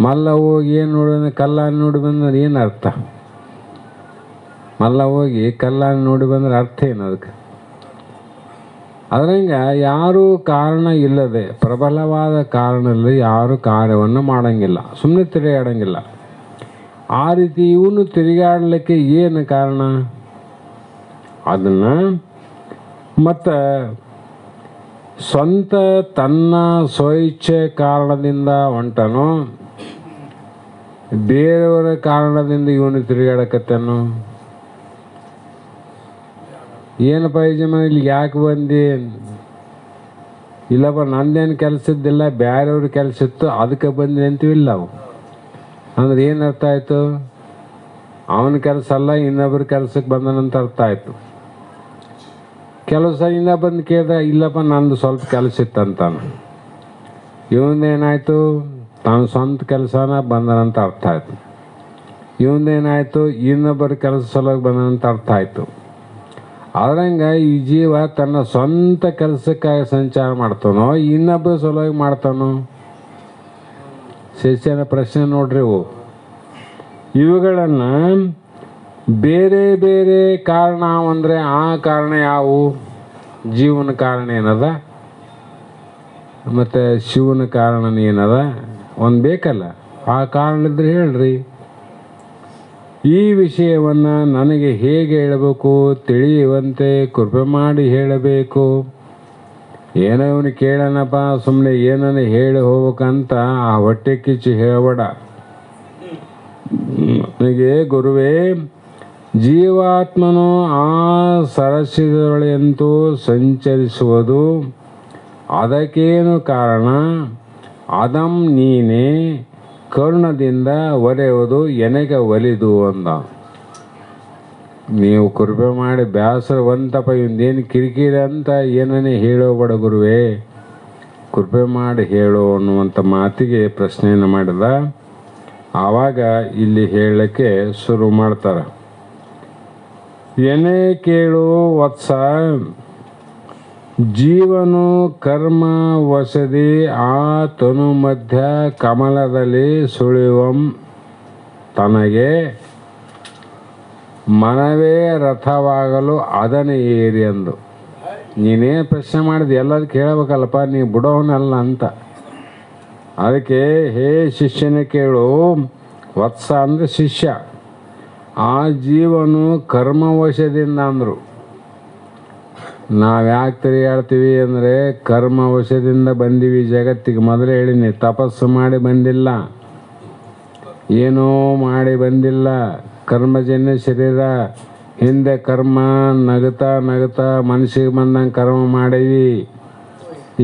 ಮಲ್ಲ ಹೋಗಿ ಏನು ನೋಡಿ ಕಲ್ಲನ್ನು ನೋಡಿ ಬಂದ್ರೆ ಏನು ಅರ್ಥ? ಮಲ್ಲ ಹೋಗಿ ಕಲ್ಲನ್ನು ನೋಡಿ ಬಂದ್ರೆ ಅರ್ಥ ಏನು ಅದಕ್ಕೆ? ಅದರಂಗ ಯಾರೂ ಕಾರಣ ಇಲ್ಲದೆ, ಪ್ರಬಲವಾದ ಕಾರಣ ಇಲ್ಲದೆ ಯಾರೂ ಕಾರ್ಯವನ್ನು ಮಾಡಂಗಿಲ್ಲ, ಸುಮ್ಮನೆ ತಿರುಗಾಡಂಗಿಲ್ಲ. ಆ ರೀತಿ ಇವನು ತಿರುಗಾಡಲಿಕ್ಕೆ ಏನು ಕಾರಣ? ಅದನ್ನು ಮತ್ತು ಸ್ವಂತ ತನ್ನ ಸ್ವಇಚ್ಛೆ ಕಾರಣದಿಂದ ಹೊಂಟನೋ, ಬೇರೆಯವರ ಕಾರಣದಿಂದ ಇವನು ತಿರುಗಾಡಕತ್ತನು. ಏನಪ್ಪ ಯಜಮಾನ ಇಲ್ಲಿ ಯಾಕೆ ಬಂದಿ? ಇಲ್ಲಪ್ಪ ನಂದೇನು ಕೆಲಸ ಇದ್ದಿಲ್ಲ, ಬೇರೆಯವ್ರ ಕೆಲಸ ಇತ್ತು ಅದಕ್ಕೆ ಬಂದಿ ಅಂತೀವಿಲ್ಲ. ಅವು ಅಂದ್ರೆ ಏನು ಅರ್ಥ ಆಯಿತು? ಅವನ ಕೆಲಸ ಅಲ್ಲ, ಇನ್ನೊಬ್ಬರ ಕೆಲಸಕ್ಕೆ ಬಂದನಂತ ಅರ್ಥ ಆಯಿತು. ಕೆಲವು ಸಲ ಇನ್ನೊಬ್ಬಂದು ಕೇಳಿದ್ರೆ ಇಲ್ಲಪ್ಪ ನಂದು ಸ್ವಲ್ಪ ಕೆಲಸ ಇತ್ತಂತಾನು. ಇವಂದೇನಾಯಿತು? ತಾನು ಸ್ವಂತ ಕೆಲಸನ ಬಂದನಂತ ಅರ್ಥ ಆಯಿತು. ಇವಂದೇನಾಯಿತು? ಇನ್ನೊಬ್ಬರ ಕೆಲಸ ಸಲುವಾಗಿ ಬಂದನಂತ ಅರ್ಥ ಆಯಿತು. ಆದ್ರಂಗ ಈ ಜೀವ ತನ್ನ ಸ್ವಂತ ಕೆಲಸಕ್ಕಾಗಿ ಸಂಚಾರ ಮಾಡ್ತಾನೋ, ಇನ್ನೊಬ್ಬರ ಸಲುವಾಗಿ ಮಾಡ್ತಾನೋ? ಶಿಷ್ಯನ ಪ್ರಶ್ನೆ ನೋಡ್ರಿ. ಇವುಗಳನ್ನು ಬೇರೆ ಬೇರೆ ಕಾರಣ ಅಂದರೆ ಆ ಕಾರಣ ಯಾವುವು? ಜೀವನ ಕಾರಣ ಏನದ, ಮತ್ತು ಶಿವನ ಕಾರಣ ಏನದ? ಒಂದು ಬೇಕಲ್ಲ. ಆ ಕಾರಣ ಇದ್ರೆ ಹೇಳ್ರಿ. ಈ ವಿಷಯವನ್ನು ನನಗೆ ಹೇಗೆ ಹೇಳಬೇಕು ತಿಳಿಯುವಂತೆ ಕೃಪೆ ಮಾಡಿ ಹೇಳಬೇಕು. ಏನೋ ಇವನು ಕೇಳೋಣಪ್ಪ ಸುಮ್ಮನೆ ಏನನ್ನ ಹೇಳಿ ಹೋಗ್ಬೇಕಂತ ಆ ಹೊಟ್ಟೆ ಕಿಚ್ಚಿ ಹೇಳಬೇಡ. ನನಗೆ ಗುರುವೇ, ಜೀವಾತ್ಮನು ಆ ಸರಸಿದೊಳೆಯಂತೂ ಸಂಚರಿಸುವುದು ಅದಕ್ಕೇನು ಕಾರಣ? ಅದಂ ನೀನೇ ಕರುಣದಿಂದ ಒರೆಯುವುದು ಎನಗೆ ಒಲಿದು ಅಂದ. ನೀವು ಕೃಪೆ ಮಾಡಿ ಬೇಸರವಂತಪ್ಪ ಇವಂದೇನು ಕಿರಿಕಿರಿ ಅಂತ ಏನನ್ನೇ ಹೇಳೋಬೇಡ ಗುರುವೇ, ಕೃಪೆ ಮಾಡಿ ಹೇಳೋ ಅನ್ನುವಂಥ ಮಾತಿಗೆ ಪ್ರಶ್ನೆಯನ್ನು ಮಾಡಿದ. ಆವಾಗ ಇಲ್ಲಿ ಹೇಳಕ್ಕೆ ಶುರು ಮಾಡ್ತಾರೆ. ಏನೇ ಕೇಳು ವತ್ಸ, ಜೀವನು ಕರ್ಮ ವಸದಿ ಆ ತನು ಮಧ್ಯ ಕಮಲದಲ್ಲಿ ಸುಳಿವಂ ತನಗೆ ಮನವೇ ರಥವಾಗಲು ಅದನ್ನು ಏರಿ ಅಂದು. ನೀನೇನು ಪ್ರಶ್ನೆ ಮಾಡಿದೆ ಎಲ್ಲದಕ್ಕೆ ಹೇಳಬೇಕಲ್ಲಪ್ಪ, ನೀ ಬಿಡೋನಲ್ಲ ಅಂತ. ಅದಕ್ಕೆ ಹೇ ಶಿಷ್ಯನ ಕೇಳು, ವತ್ಸ ಅಂದರೆ ಶಿಷ್ಯ. ಆ ಜೀವನು ಕರ್ಮವಶದಿಂದ ಅಂದರು. ನಾವು ಯಾಕೆ ತಿರುಗಾಡ್ತೀವಿ ಅಂದರೆ ಕರ್ಮವಶದಿಂದ ಬಂದೀವಿ ಜಗತ್ತಿಗೆ. ಮೊದಲೇ ಹೇಳಿನಿ, ತಪಸ್ಸು ಮಾಡಿ ಬಂದಿಲ್ಲ, ಏನೋ ಮಾಡಿ ಬಂದಿಲ್ಲ. ಕರ್ಮಜನ್ಯ ಶರೀರ, ಹಿಂದೆ ಕರ್ಮ ನಗುತ್ತಾ ನಗುತ್ತಾ ಮನಸ್ಸಿಗೆ ಬಂದಂಗೆ ಕರ್ಮ ಮಾಡೀವಿ.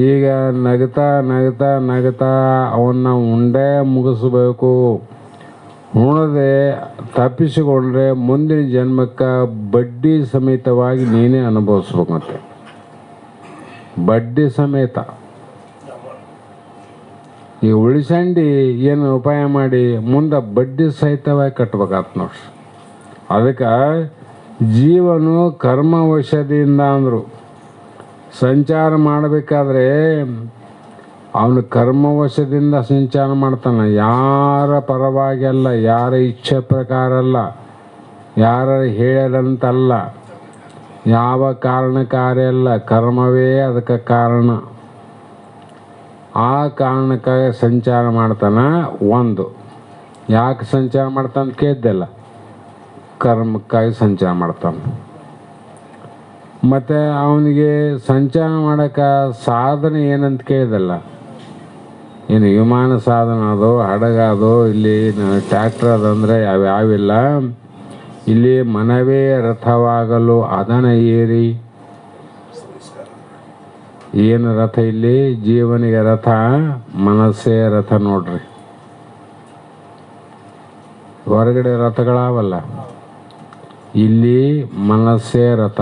ಈಗ ನಗುತ್ತಾ ನಗುತ್ತಾ ನಗುತ್ತಾ ಅವನ್ನ ಉಂಡೆ ಮುಗಿಸ್ಬೇಕು. ಉಣದೆ ತಪ್ಪಿಸಿಕೊಂಡ್ರೆ ಮುಂದಿನ ಜನ್ಮಕ್ಕೆ ಬಡ್ಡಿ ಸಮೇತವಾಗಿ ನೀನೇ ಅನುಭವಿಸ್ಬೇಕು. ಮತ್ತೆ ಬಡ್ಡಿ ಸಮೇತ ಈ ಉಳಿಸಂಡಿ ಏನು ಉಪಾಯ ಮಾಡಿ ಮುಂದೆ ಬಡ್ಡಿ ಸಹಿತವಾಗಿ ಕಟ್ಬೇಕಾತ್ ನೋಡ್ರಿ. ಅದಕ್ಕೆ ಜೀವನು ಕರ್ಮವಶದಿಂದ ಅಂದರು. ಸಂಚಾರ ಮಾಡಬೇಕಾದ್ರೆ ಅವನು ಕರ್ಮವಶದಿಂದ ಸಂಚಾರ ಮಾಡ್ತಾನೆ. ಯಾರ ಪರವಾಗಿ ಅಲ್ಲ, ಯಾರ ಇಚ್ಛೆ ಪ್ರಕಾರ ಅಲ್ಲ, ಯಾರ ಹೇಳ್ಯಾರಂತಲ್ಲ, ಯಾವ ಕಾರಣಕ್ಕಾರೆ ಅಲ್ಲ, ಕರ್ಮವೇ ಅದಕ್ಕೆ ಕಾರಣ. ಆ ಕಾರಣಕ್ಕಾಗಿ ಸಂಚಾರ ಮಾಡ್ತಾನೆ. ಒಂದು ಯಾಕೆ ಸಂಚಾರ ಮಾಡ್ತಾನೆ ಕೇಳಿದ್ದೆಲ್ಲ, ಕರ್ಮಕ್ಕಾಗಿ ಸಂಚಾರ ಮಾಡ್ತಾನೆ. ಮತ್ತು ಅವನಿಗೆ ಸಂಚಾರ ಮಾಡೋಕ್ಕೆ ಸಾಧನೆ ಏನಂತ ಕೇಳಿದಲ್ಲ, ಏನು ವಿಮಾನ ಸಾಧನ ಅದು, ಹಡಗ ಅದು, ಇಲ್ಲಿ ಟ್ಯಾಕ್ಟರ್ ಅದಂದರೆ ಯಾವ್ಯಾವಿಲ್ಲ. ಇಲ್ಲಿ ಮನವೇ ರಥವಾಗಲು ಅದನ ಏರಿ. ಏನು ರಥ ಇಲ್ಲಿ? ಜೀವನಿಗೆ ರಥ ಮನಸ್ಸೇ ರಥ ನೋಡ್ರಿ. ಹೊರಗಡೆ ರಥಗಳಾವಲ್ಲ, ಇಲ್ಲಿ ಮನಸ್ಸೇ ರಥ.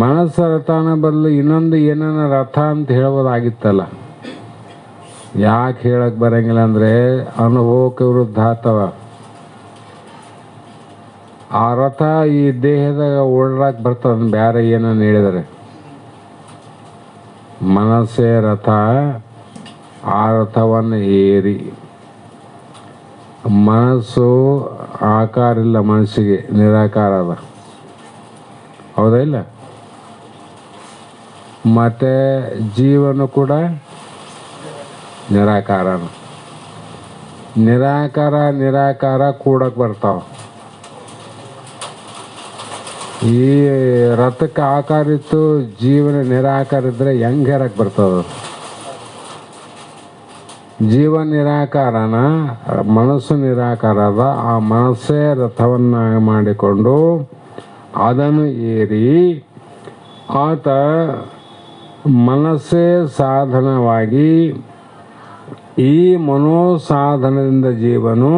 ಮನಸ್ಸ ರಥನ ಬದಲು ಇನ್ನೊಂದು ಏನಾನ ರಥ ಅಂತ ಹೇಳ್ಬೋದಾಗಿತ್ತಲ್ಲ. ಯಾಕೆ ಹೇಳಕ್ಕೆ ಬರಂಗಿಲ್ಲ ಅಂದರೆ ಅನುಭವಕ್ಕೆ ವಿರುದ್ಧ ಆತವ. ಆ ರಥ ಈ ದೇಹದಾಗ ಓಡಾಡಕ್ಕೆ ಬರ್ತದೆ, ಬೇರೆ ಏನನ್ನು ಹೇಳಿದರೆ. ಮನಸ್ಸೇ ರಥ, ಆ ರಥವನ್ನು ಏರಿ. ಮನಸ್ಸು ಆಕಾರ ಇಲ್ಲ, ಮನಸ್ಸಿಗೆ ನಿರಾಕಾರ ಅದ, ಹೌದಾ ಇಲ್ಲ? ಮತ್ತು ಜೀವನ ಕೂಡ ನಿರಾಕಾರನ. ನಿರಾಕಾರ ಕೂಡಕ್ಕೆ ಬರ್ತಾವ. ಈ ರಥಕ್ಕೆ ಆಕಾರ ಇತ್ತು, ಜೀವನ ನಿರಾಕಾರ ಇದ್ದರೆ ಹೆಂಗೆ ಹೇರಕ್ಕೆ ಬರ್ತದ? ಜೀವ ನಿರಾಕಾರನ, ಮನಸ್ಸು ನಿರಾಕಾರ ಅದ. ಆ ಮನಸ್ಸೇ ರಥವನ್ನು ಮಾಡಿಕೊಂಡು ಅದನ್ನು ಏರಿ ಆತ ಮನಸ್ಸೇ ಸಾಧನವಾಗಿ ಈ ಮನೋಸಾಧನದಿಂದ ಜೀವನು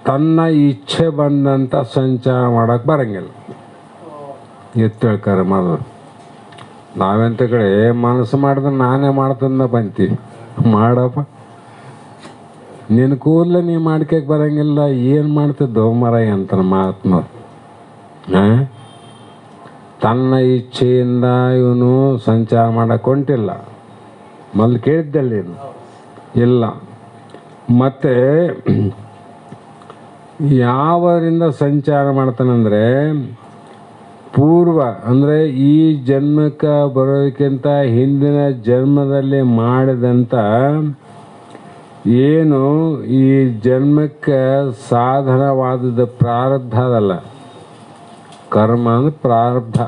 ತನ್ನ ಇಚ್ಛೆ ಬಂದಂಥ ಸಂಚಾರ ಮಾಡೋಕ್ಕೆ ಬರಂಗಿಲ್ಲ. ಎತ್ತೇಳ್ತಾರೆ ಮೊದಲು. ನಾವೆಂತ ಕಡೆ ಮನಸ್ಸು ಮಾಡಿದ್ರೆ ನಾನೇ ಮಾಡ್ತಂದ ಬಂತೀವಿ. ಮಾಡಪ್ಪ, ನಿನ್ನ ಕೂದಲು ನೀ ಮಾಡ್ಕೋಕ್ಕೆ ಬರಂಗಿಲ್ಲ, ಏನು ಮಾಡ್ತಿದ್ದೋ ಮರಾಯ ಅಂತಾನೆ ಮಹಾತ್ಮ. ತನ್ನ ಇಚ್ಛೆಯಿಂದ ಇವನು ಸಂಚಾರ ಮಾಡಕ್ಕೆ ಹೊಂಟಿಲ್ಲ. ಮೊದಲು ಕೇಳಿದ್ದಲ್ಲಿ ಇಲ್ಲ. ಮತ್ತು ಯಾವರಿಂದ ಸಂಚಾರ ಮಾಡ್ತಾನಂದರೆ ಪೂರ್ವ, ಅಂದರೆ ಈ ಜನ್ಮಕ್ಕೆ ಬರೋದಕ್ಕಿಂತ ಹಿಂದಿನ ಜನ್ಮದಲ್ಲಿ ಮಾಡಿದಂಥ ಏನು ಈ ಜನ್ಮಕ್ಕೆ ಸಾಧನವಾದದ್ದು ಪ್ರಾರಬ್ಧ ಅದಲ್ಲ, ಕರ್ಮ ಅಂದ್ರೆ ಪ್ರಾರಬ್ಧ.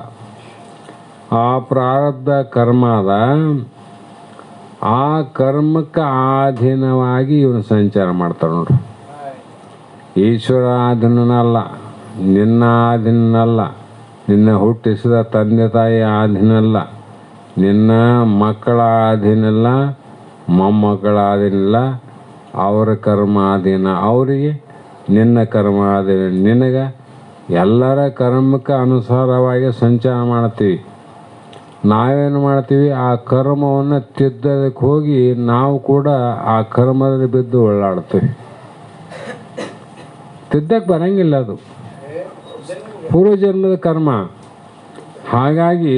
ಆ ಪ್ರಾರಬ್ಧ ಕರ್ಮ ಅದ. ಆ ಕರ್ಮಕ್ಕೆ ಆಧೀನವಾಗಿ ಇವನು ಸಂಚಾರ ಮಾಡ್ತಾನೆ ನೋಡ್ರಿ. ಈಶ್ವರ ಅಧೀನನಲ್ಲ, ನಿನ್ನ ಅಧೀನಲ್ಲ, ನಿನ್ನ ಹುಟ್ಟಿಸಿದ ತಂದೆ ತಾಯಿ ಅಧೀನಲ್ಲ, ನಿನ್ನ ಮಕ್ಕಳ ಅಧೀನಲ್ಲ, ಮೊಮ್ಮಕ್ಕಳ ಅಧೀನಿಲ್ಲ. ಅವರ ಕರ್ಮ ಅಧೀನ ಅವರಿಗೆ, ನಿನ್ನ ಕರ್ಮ ಅಧೀನ ನಿನಗೆ. ಎಲ್ಲರ ಕರ್ಮಕ್ಕೆ ಅನುಸಾರವಾಗಿ ಸಂಚಾರ ಮಾಡ್ತೀವಿ. ನಾವೇನು ಮಾಡ್ತೀವಿ? ಆ ಕರ್ಮವನ್ನು ತಿದ್ದೋದಕ್ಕೆ ಹೋಗಿ ನಾವು ಕೂಡ ಆ ಕರ್ಮದಲ್ಲಿ ಬಿದ್ದು ಒಳ್ಳಾಡ್ತೀವಿ. ತಿದ್ದಕ್ಕೆ ಬರಂಗಿಲ್ಲ, ಅದು ಪೂರ್ವಜನ್ಮದ ಕರ್ಮ. ಹಾಗಾಗಿ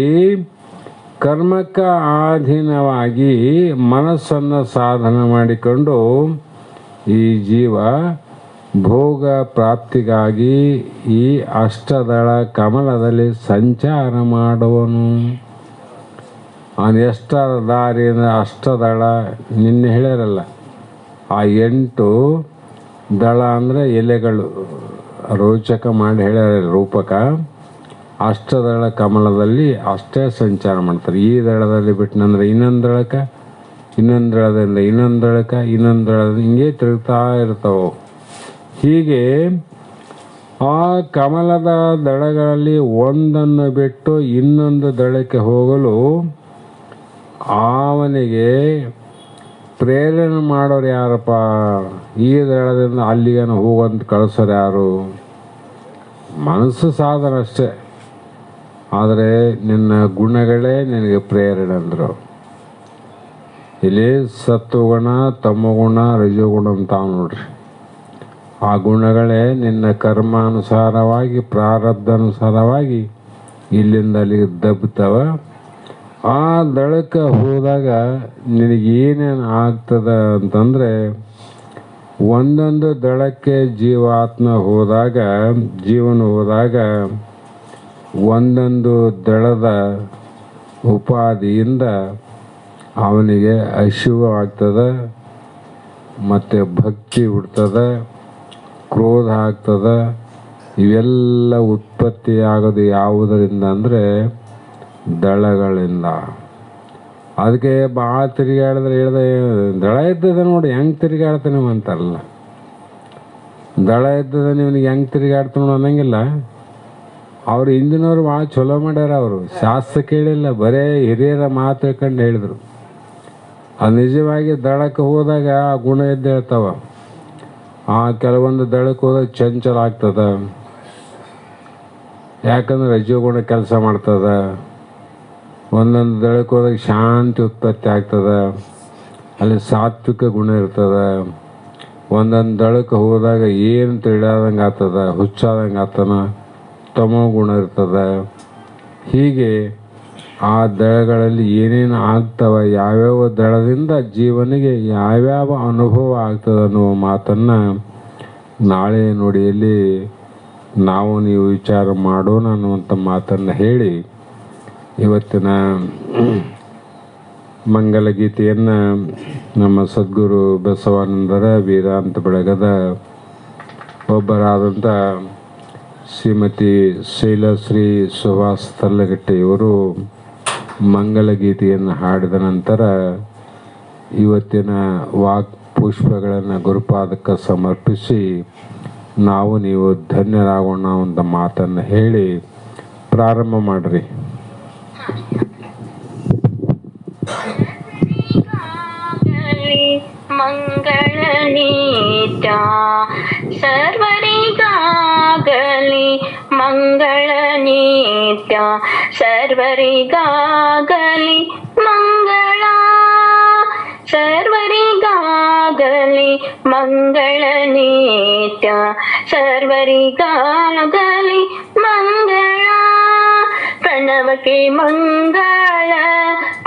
ಕರ್ಮಕ್ಕೆ ಆಧೀನವಾಗಿ ಮನಸ್ಸನ್ನು ಸಾಧನ ಮಾಡಿಕೊಂಡು ಈ ಜೀವ ಭೋಗ ಪ್ರಾಪ್ತಿಗಾಗಿ ಈ ಅಷ್ಟದಳ ಕಮಲದಲ್ಲಿ ಸಂಚಾರ ಮಾಡುವನು. ಅವನು ಎಷ್ಟರ ದಾರಿಯಿಂದ ಅಷ್ಟದಳ, ನಿನ್ನೆ ಹೇಳ್ಯಾರಲ್ಲ, ಆ 8 ದಳ ಅಂದರೆ ಎಲೆಗಳು, ರೋಚಕ ಮಾಡಿ ಹೇಳ್ಯಾರ ರೂಪಕ. ಅಷ್ಟದಳ ಕಮಲದಲ್ಲಿ ಅಷ್ಟೇ ಸಂಚಾರ ಮಾಡ್ತಾರೆ. ಈ ದಳದಲ್ಲಿ ಬಿಟ್ಟನಂದ್ರೆ ಇನ್ನೊಂದು ದಳಕ್ಕೆ, ಇನ್ನೊಂದು ದಳದಿಂದ ಇನ್ನೊಂದು ದಳಕ್ಕೆ, ಇನ್ನೊಂದು ದಳದಿಂದ ಹಿಂಗೆ ತಿರುಗ್ತಾ ಇರ್ತಾವೆ. ಹೀಗೆ ಆ ಕಮಲದ ದಳಗಳಲ್ಲಿ ಒಂದನ್ನು ಬಿಟ್ಟು ಇನ್ನೊಂದು ದಳಕ್ಕೆ ಹೋಗಲು ಅವನಿಗೆ ಪ್ರೇರಣೆ ಮಾಡೋರು ಯಾರಪ್ಪ? ಈ ದಳದಿಂದ ಅಲ್ಲಿಗೇನು ಹೋಗಂತ ಕಳಿಸೋರು ಯಾರು? ಮನಸ್ಸು ಸಾಧನ ಅಷ್ಟೇ. ಆದರೆ ನಿನ್ನ ಗುಣಗಳೇ ನಿನಗೆ ಪ್ರೇರಣೆ ಅಂದರು. ಇಲ್ಲಿ ಸತ್ವಗುಣ ತಮಗುಣ ರಜೋಗುಣ ಅಂತಾವ ನೋಡ್ರಿ. ಆ ಗುಣಗಳೇ ನಿನ್ನ ಕರ್ಮಾನುಸಾರವಾಗಿ ಪ್ರಾರಬ್ಧಾನುಸಾರವಾಗಿ ಇಲ್ಲಿಂದ ಅಲ್ಲಿಗೆ ದಬ್ಬುತ್ತವ. ಆ ದಳಕ್ಕೆ ಹೋದಾಗ ನಿನಗೇನೇನು ಆಗ್ತದ ಅಂತಂದರೆ, ಒಂದೊಂದು ದಳಕ್ಕೆ ಜೀವನ ಹೋದಾಗ ಒಂದೊಂದು ದಳದ ಉಪಾಧಿಯಿಂದ ಅವನಿಗೆ ಅಶುಭವಾಗ್ತದೆ, ಮತ್ತು ಭಕ್ತಿ ಹುಡ್ತದೆ, ಕ್ರೋಧ ಆಗ್ತದೆ. ಇವೆಲ್ಲ ಉತ್ಪತ್ತಿ ಆಗೋದು ಯಾವುದರಿಂದ ಅಂದರೆ ದಳಗಳಿಂದ. ಅದಕ್ಕೆ ಭಾಳ ತಿರುಗಾಡಿದ್ರೆ ಹೇಳ್ದೆ, ದಳ ಇದ್ದದ ನೋಡಿ ಹೆಂಗೆ ತಿರುಗಾಡ್ತಾನೆ ಅಂತಾರಲ್ಲ, ದಳ ಇದ್ದದ ನಿವನಿಗೆ ಹೆಂಗೆ ತಿರುಗಾಡ್ತಾನೆ ನೋಡಿ ಅನ್ನಂಗಿಲ್ಲ. ಅವ್ರು ಹಿಂದಿನವ್ರು ಭಾಳ ಚಲೋ ಮಾಡ್ಯಾರ. ಅವರು ಶಾಸ್ತ್ರ ಕೇಳಿಲ್ಲ, ಬರೇ ಹಿರಿಯರ ಮಾತು ಹೇಳ್ಕೊಂಡು ಹೇಳಿದ್ರು. ಅದು ನಿಜವಾಗಿ ದಳಕ್ಕೆ ಹೋದಾಗ ಆ ಗುಣ ಎದ್ದು ಹೇಳ್ತಾವ. ಆ ಕೆಲವೊಂದು ದಳಕ್ಕೆ ಹೋದಾಗ ಚಂಚಲ ಆಗ್ತದ, ಯಾಕಂದ್ರೆ ರಜೋಗುಣ ಕೆಲಸ ಮಾಡ್ತದ. ಒಂದೊಂದು ದಳಕ್ಕೆ ಹೋದಾಗ ಶಾಂತಿ ಉತ್ಪತ್ತಿ ಆಗ್ತದೆ, ಅಲ್ಲಿ ಸಾತ್ವಿಕ ಗುಣ ಇರ್ತದೆ. ಒಂದೊಂದು ದಳಕ್ಕೆ ಹೋದಾಗ ಏನು ತಿಳಿಯಾದಂಗೆ ಆಗ್ತದ, ಹುಚ್ಚಾದಂಗೆ ಆಗ್ತಾನ, ತಮೋ ಗುಣ ಇರ್ತದೆ. ಹೀಗೆ ಆ ದಳಗಳಲ್ಲಿ ಏನೇನು ಆಗ್ತವ, ಯಾವ್ಯಾವ ದಳದಿಂದ ಜೀವನಿಗೆ ಯಾವ್ಯಾವ ಅನುಭವ ಆಗ್ತದೆ ಅನ್ನುವ ಮಾತನ್ನು ನಾಳೆ ನುಡಿಯಲ್ಲಿ ನಾವು ನೀವು ವಿಚಾರ ಮಾಡೋಣ ಅನ್ನುವಂಥ ಮಾತನ್ನು ಹೇಳಿ ಇವತ್ತಿನ ಮಂಗಲ ಗೀತೆಯನ್ನು ನಮ್ಮ ಸದ್ಗುರು ಬಸವಾನಂದರ ವೇದಾಂತ ಬೆಳಗದ ಒಬ್ಬರಾದಂಥ ಶ್ರೀಮತಿ ಶೈಲಶ್ರೀ ಸುಭಾಷ್ ತಲ್ಲಗಟ್ಟೆಯವರು ಮಂಗಲ ಗೀತೆಯನ್ನು ಹಾಡಿದ ನಂತರ ಇವತ್ತಿನ ವಾಕ್ ಪುಷ್ಪಗಳನ್ನು ಗುರುಪಾದಕ್ಕೆ ಸಮರ್ಪಿಸಿ ನಾವು ನೀವು ಧನ್ಯರಾಗೋಣ ಅಂತ ಮಾತನ್ನು ಹೇಳಿ ಪ್ರಾರಂಭ ಮಾಡ್ರಿ. ಮಂಗಳ ನಿತ್ಯ ಸರ್ವರಿಗಾಗಲಿ ಮಂಗಳ ನಿತ್ಯ ಸರ್ವರಿಗಾಗಲಿ ಮಂಗಳ ಸರ್ವರಿಗಾಗಲಿ ಮಂಗಳ ನಿತ್ಯ ಸರ್ವರಿಗಾಗಲಿ ಮಂಗಳ ಪ್ರಣವಕ್ಕೆ ಮಂಗಳ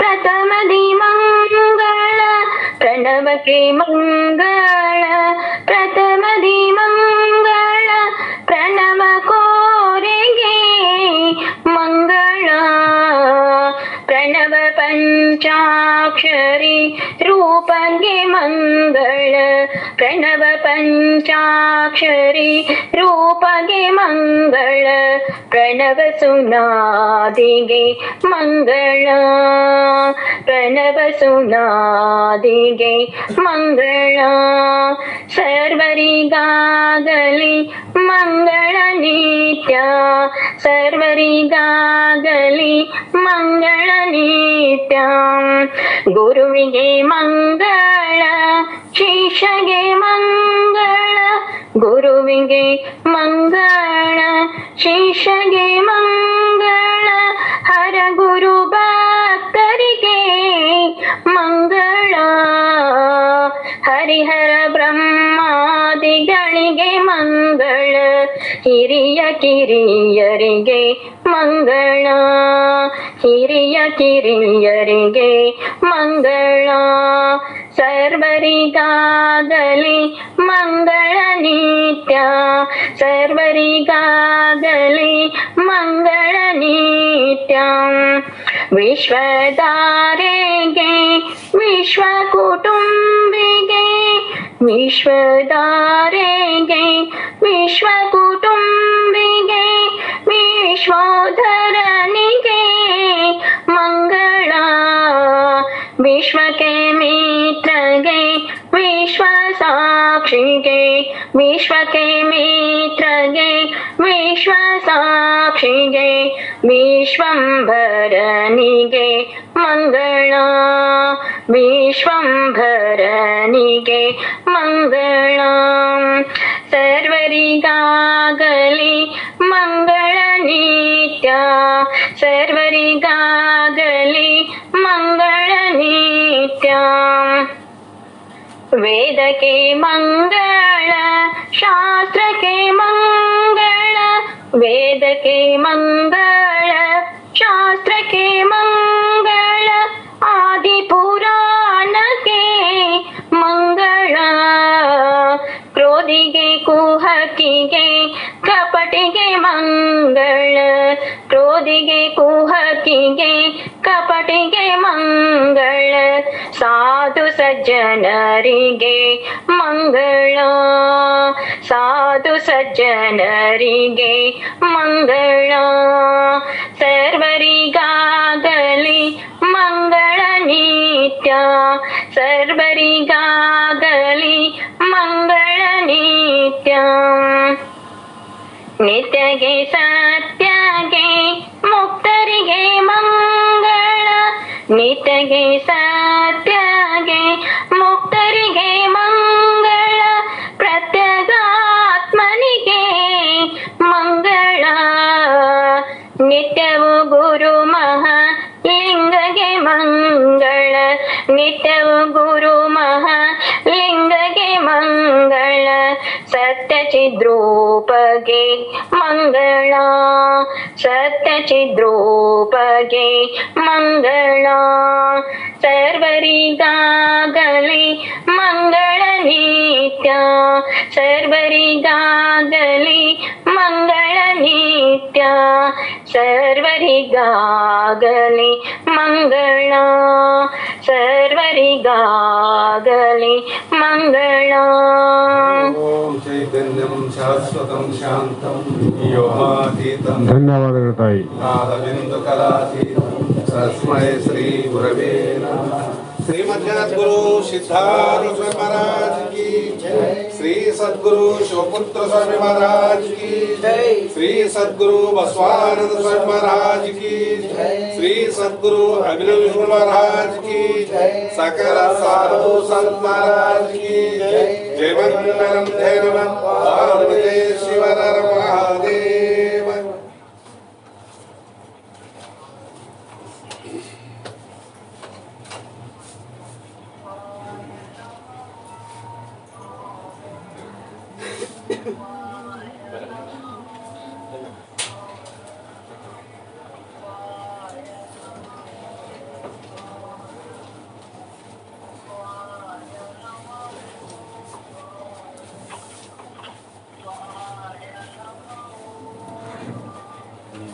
ಪ್ರಥಮದಿ ಮಂಗಳ ಪ್ರಣವಕ್ಕೆ ಮಂಗಳ ಪ್ರಥಮದಿ ಮಂಗಳ ಪ್ರಣವ ಕೋರೆಗೆ ಮಂಗಳ ಪ್ರಣವ ಪಂಚಾಕ್ಷರಿ ರೂಪಂಗೆ ಮಂಗಳ ಪ್ರಣವ ಪಂಚಾಕ್ಷರಿ ರೂಪಗೆ ಮಂಗಳ ಪ್ರಣವ ಸುನಾದಿಗೆ ಮಂಗಳ ಪ್ರಣವ ಸುನಾದಿಗೆ ಮಂಗಳ ಸರ್ವರಿಗಾಗಲಿ ಮಂಗಳ ನಿತ್ಯ ಸರ್ವರಿಗಾಗಲಿ ಮಂಗಳ ನಿತ್ಯ ಗುರುವಿಗೆ ಮಂಗಳ ಶಿಷ್ಯಗೆ ಮಂಗಳ ಗುರುವಿಗೆ ಮಂಗಳ ಶಿಷ್ಯಗೆ ಮಂಗಳ ಹರ ಗುರು ಭಕ್ತರಿಗೆ ಮಂಗಳ ಹರಿಹರ ಬ್ರಹ್ಮಾದಿಗಳಿಗೆ ಮಂಗಳ ಹಿರಿಯ ಕಿರಿಯರಿಗೆ ಮಂಗಳ ಹಿರಿಯ ಕಿರಿಯರಿಗೆ ಮಂಗಳ ಸರ್ವರಿಗಾಗಲಿ ಮಂಗಳ ನಿತ್ಯ ಸರ್ವರಿಗಾಗಲಿ ಮಂಗಳ ನಿತ್ಯ ವಿಶ್ವಧಾರೆಗೆ ವಿಶ್ವ ಕುಟುಂಬಿಗೆ ವಿಶ್ವಧಾರೆಗೆ ವಿಶ್ವ ಕುಟುಂಬಿಗೆ ವಿಶ್ವೋಧರನಿಗೆ ಮಂಗಳ ವಿಶ್ವಕ್ಕೆ ಮಿತ್ರಗೆ ವಿಶ್ವ ಸಾಕ್ಷಿಗೆ ವಿಶ್ವಕ್ಕೆ ಮಿತ್ರಗೆ ವಿಶ್ವ ಸಾಕ್ಷಿಗೆ ವಿಶ್ವಂಭರನಿಗೆ ಮಂಗಳ ವಿಶ್ವಂಭರನಿಗೆ ಮಂಗಳ ಸರ್ವರಿಗಾಗಲಿ ಮಂಗಳ ನಿತ್ಯ ಸರ್ವರಿಗಾಗಲಿ ಮಂಗಳ ನಿತ್ಯ ವೇದಕ್ಕೆ ಮಂಗಳ ಶಾಸ್ತ್ರಕ್ಕೆ ಮಂಗಳ ವೇದಕ್ಕೆ ಮಂಗಳ ಶಾಸ್ತ್ರಕ್ಕೆ ಮಂಗಳ ಆದಿಪುರಾಣಕ್ಕೆ ಮಂಗಳ ಕ್ರೋಧಿಗೆ ಕುಹಕಿಗೆ ಕಪಟಿಗೆ ಮಂಗಳ ಕ್ರೋಧಿಗೆ ಕುಹಕಿಗೆ ಕಪಟಿಗೆ ಮಂಗಳ ಸಾಧು ಸಜ್ಜನರಿಗೆ ಮಂಗಳ ಸಾಧು ಸಜ್ಜನರಿಗೆ ಮಂಗಳ ಸರ್ವರಿಗಾಗಲಿ ಮಂಗಳ ನಿತ್ಯ ಸರ್ವರಿಗಾಗಲಿ ಮಂಗಳ ನಿತ್ಯ ನಿತ್ಯಗೆ ಸತ್ಯಗೆ ಮುಕ್ತರಿಗೆ ಮಂಗಳ ನಿತ್ಯಗೆ ಸತ್ಯಗೆ ಮುಕ್ತರಿಗೆ ಮಂಗಳ ಪ್ರತ್ಯಗಾತ್ಮನಿಗೆ ಮಂಗಳ ನಿತ್ಯವು ಗುರು ಮಹಾಲಿಂಗಗೆ ಮಂಗಳ ನಿತ್ಯವು ಗುರು ಮಹಾಲಿಂಗಗೆ ಮಂಗಳ ಸತ್ಯಚಿದ್ರೂಪಗೆ ಮಂಗಳ ಸತ್ಯಚಿದ್ರೂಪಗೆ ಮಂಗಳ ಸರ್ವರಿಗಾಗಲಿ ಮಂಗಳ ನಿತ್ಯ ಸರ್ವರಿಗಾಗಲಿ ಮಂಗಳ ನಿತ್ಯ ಸರ್ವರಿಗಾಗಲಿ ಮಂಗಳ ಸರ್ವರಿಗಾಗಲಿ ಮಂಗಳ ಓಂ ಚೈತನ್ಯಂ ಶಾಶ್ವತಂ ಶಾಂತಂ ಯೋಗಾತೀತಂ ಧನ್ಯವಾದಗಳು ತಾಯಿ. ನಾದಬಿಂದು ಕಲಾತೀತಂ ತಸ್ಮೈ ಶ್ರೀ ಗುರವೇ ನಮಃ. श्रीमद् जगद्गुरु सिद्धार्थ स्वामी महाराज की जय। श्री सद्गुरु शिवपुत्र स्वामी महाराज की जय। श्री सद्गुरु बसवानंद स्वामी महाराज की जय। श्री सद्गुरु अभिनव महाराज की जय। सकल साधु संत महाराज की जय। जय मंगलम जय नमः पार्वती शिव हर महादेव।